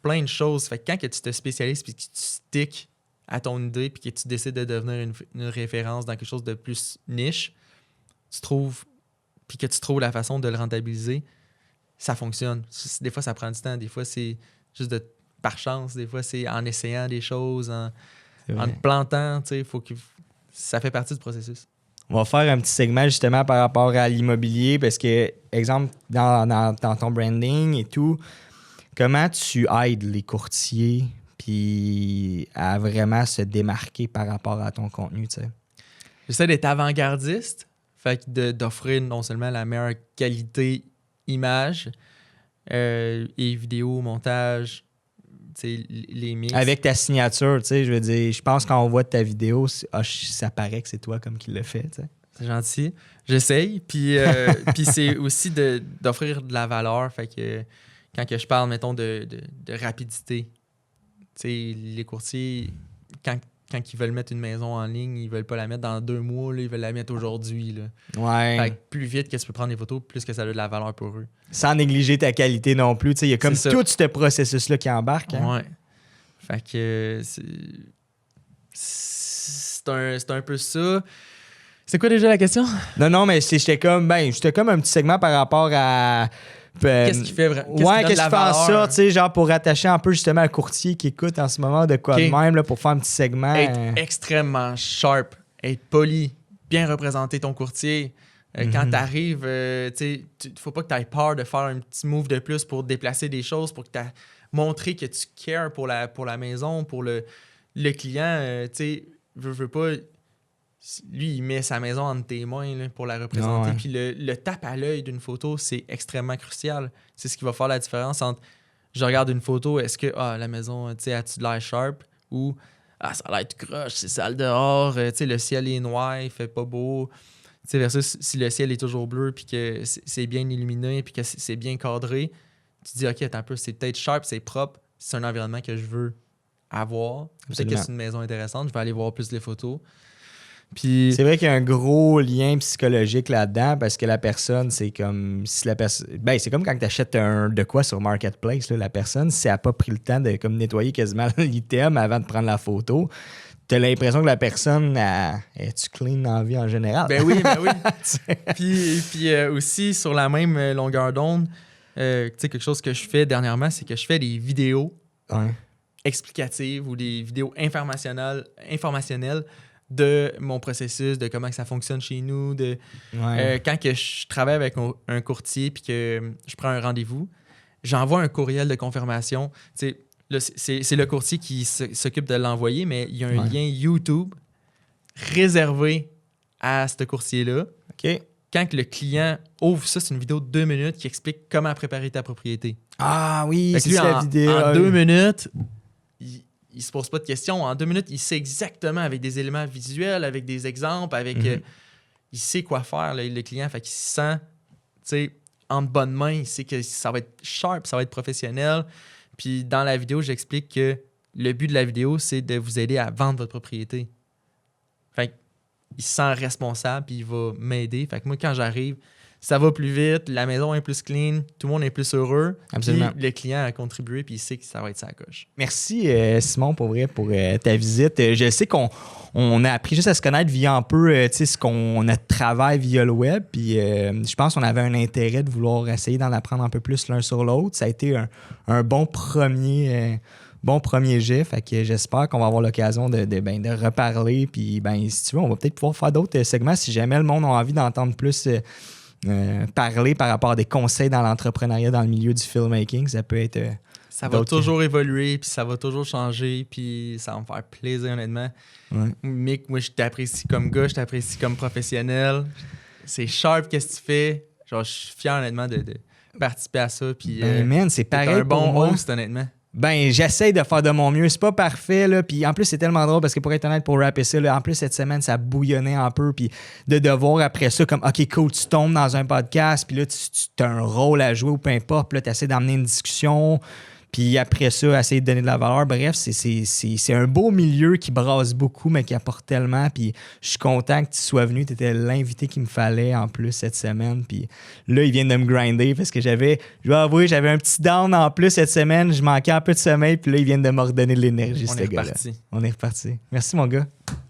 plein de choses. Fait que quand que tu te spécialises puis que tu sticks à ton idée puis que tu décides de devenir une référence dans quelque chose de plus niche, puis que tu trouves la façon de le rentabiliser, ça fonctionne. Des fois, ça prend du temps. Des fois, c'est juste par chance. Des fois, c'est en essayant des choses, en te plantant. Ça fait partie du processus. On va faire un petit segment justement par rapport à l'immobilier parce que, exemple, dans ton branding et tout, comment tu aides les courtiers puis à vraiment se démarquer par rapport à ton contenu, tu sais. J'essaie d'être avant-gardiste, fait que d'offrir non seulement la meilleure qualité image et vidéo, montage, les mix. Avec ta signature, tu sais, je veux dire, je pense quand on voit ta vidéo, ça paraît que c'est toi comme qui le fait, tu sais. C'est gentil. J'essaye. Puis, puis c'est aussi d'offrir de la valeur. Fait que quand que je parle, mettons, de rapidité, les courtiers, quand ils veulent mettre une maison en ligne, ils veulent pas la mettre dans 2 mois, là, ils veulent la mettre aujourd'hui. Là. Ouais. Fait que plus vite que tu peux prendre des photos, plus que ça a de la valeur pour eux. Sans négliger ta qualité non plus. Il y a comme C'est tout ce processus-là qui embarque. Hein? Ouais. Fait que c'est un peu ça. C'est quoi déjà la question? Non, mais j'étais comme un petit segment par rapport à... Qu'est-ce qui fait vraiment? Qu'est-ce qui fait en sorte, tu sais, genre pour rattacher un peu justement un courtier qui écoute en ce moment de quoi de même, là, pour faire un petit segment. Être extrêmement sharp, être poli, bien représenter ton courtier. Quand t'arrives, faut pas que tu aies peur de faire un petit move de plus pour déplacer des choses, pour que tu montrer que tu cares pour la maison, pour le client. Tu sais, veux pas... Lui, il met sa maison entre tes mains là, pour la représenter. Puis le tape à l'œil d'une photo, c'est extrêmement crucial. C'est ce qui va faire la différence entre je regarde une photo, est-ce que la maison, tu sais, a-tu de l'air sharp ou ça a l'air tout croche, c'est sale dehors, tu sais, le ciel est noir, il fait pas beau. Tu sais, versus si le ciel est toujours bleu puis que c'est bien illuminé puis que c'est bien cadré, tu te dis, OK, attends un peu, c'est peut-être sharp, c'est propre, c'est un environnement que je veux avoir. Peut-être que c'est une maison intéressante, je vais aller voir plus les photos. Puis... C'est vrai qu'il y a un gros lien psychologique là-dedans parce que la personne, c'est comme si la personne. Ben, c'est comme quand tu achètes de quoi sur Marketplace, là, la personne, si elle n'a pas pris le temps de comme, nettoyer quasiment l'item avant de prendre la photo, tu as l'impression que la personne est-tu clean dans la vie en général? Ben oui. Puis aussi, sur la même longueur d'onde, tu sais, quelque chose que je fais dernièrement, c'est que je fais des vidéos explicatives ou des vidéos informationnelles de mon processus, de comment que ça fonctionne chez nous, quand que je travaille avec un courtier puis que je prends un rendez-vous, j'envoie un courriel de confirmation. Là, c'est le courtier qui s'occupe de l'envoyer, mais il y a un lien YouTube réservé à ce courtier-là. OK. Quand que le client ouvre ça, c'est une vidéo de 2 minutes qui explique comment préparer ta propriété. Ah oui, c'est la vidéo. En 2 minutes... Il se pose pas de questions. En 2 minutes, il sait exactement avec des éléments visuels, avec des exemples, avec il sait quoi faire, là, le client. Fait qu'il se sent en bonne main. Il sait que ça va être sharp, ça va être professionnel. Puis dans la vidéo, j'explique que le but de la vidéo, c'est de vous aider à vendre votre propriété. Fait qu'il se sent responsable, puis il va m'aider. Fait que moi, quand j'arrive, ça va plus vite, la maison est plus clean, tout le monde est plus heureux. Absolument. Puis le client a contribué, puis il sait que ça va être sa coche. Merci Simon pour ta visite. Je sais qu'on a appris juste à se connaître via un peu ce qu'on travaille via le web. Puis je pense qu'on avait un intérêt de vouloir essayer d'en apprendre un peu plus l'un sur l'autre. Ça a été un bon premier jet. Fait que j'espère qu'on va avoir l'occasion de reparler. Puis si tu veux, on va peut-être pouvoir faire d'autres segments si jamais le monde a envie d'entendre plus. Parler par rapport à des conseils dans l'entrepreneuriat dans le milieu du filmmaking, ça peut être... ça va toujours évoluer, puis ça va toujours changer, puis ça va me faire plaisir, honnêtement. Ouais. Mick, moi, je t'apprécie comme gars, je t'apprécie comme professionnel. C'est sharp, qu'est-ce que tu fais? Genre, je suis fier, honnêtement, de participer à ça. Puis, man, c'est pareil un bon pour moi. host, honnêtement. J'essaie de faire de mon mieux. C'est pas parfait, là. Puis en plus, c'est tellement drôle parce que pour être honnête, pour rapper ça, là, en plus, cette semaine, ça bouillonnait un peu. Puis de devoir après ça, comme, OK, cool, tu tombes dans un podcast, puis là, tu as un rôle à jouer ou peu importe. Puis là, tu essaies d'emmener une discussion. Puis après ça, essayer de donner de la valeur. Bref, c'est un beau milieu qui brasse beaucoup, mais qui apporte tellement. Puis je suis content que tu sois venu. Tu étais l'invité qu'il me fallait en plus cette semaine. Puis là, ils viennent de me grinder parce que je vais avouer, j'avais un petit down en plus cette semaine. Je manquais un peu de sommeil. Puis là, ils viennent de me redonner de l'énergie, ce gars-là. On est reparti. Merci, mon gars.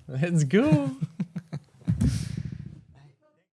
Let's go!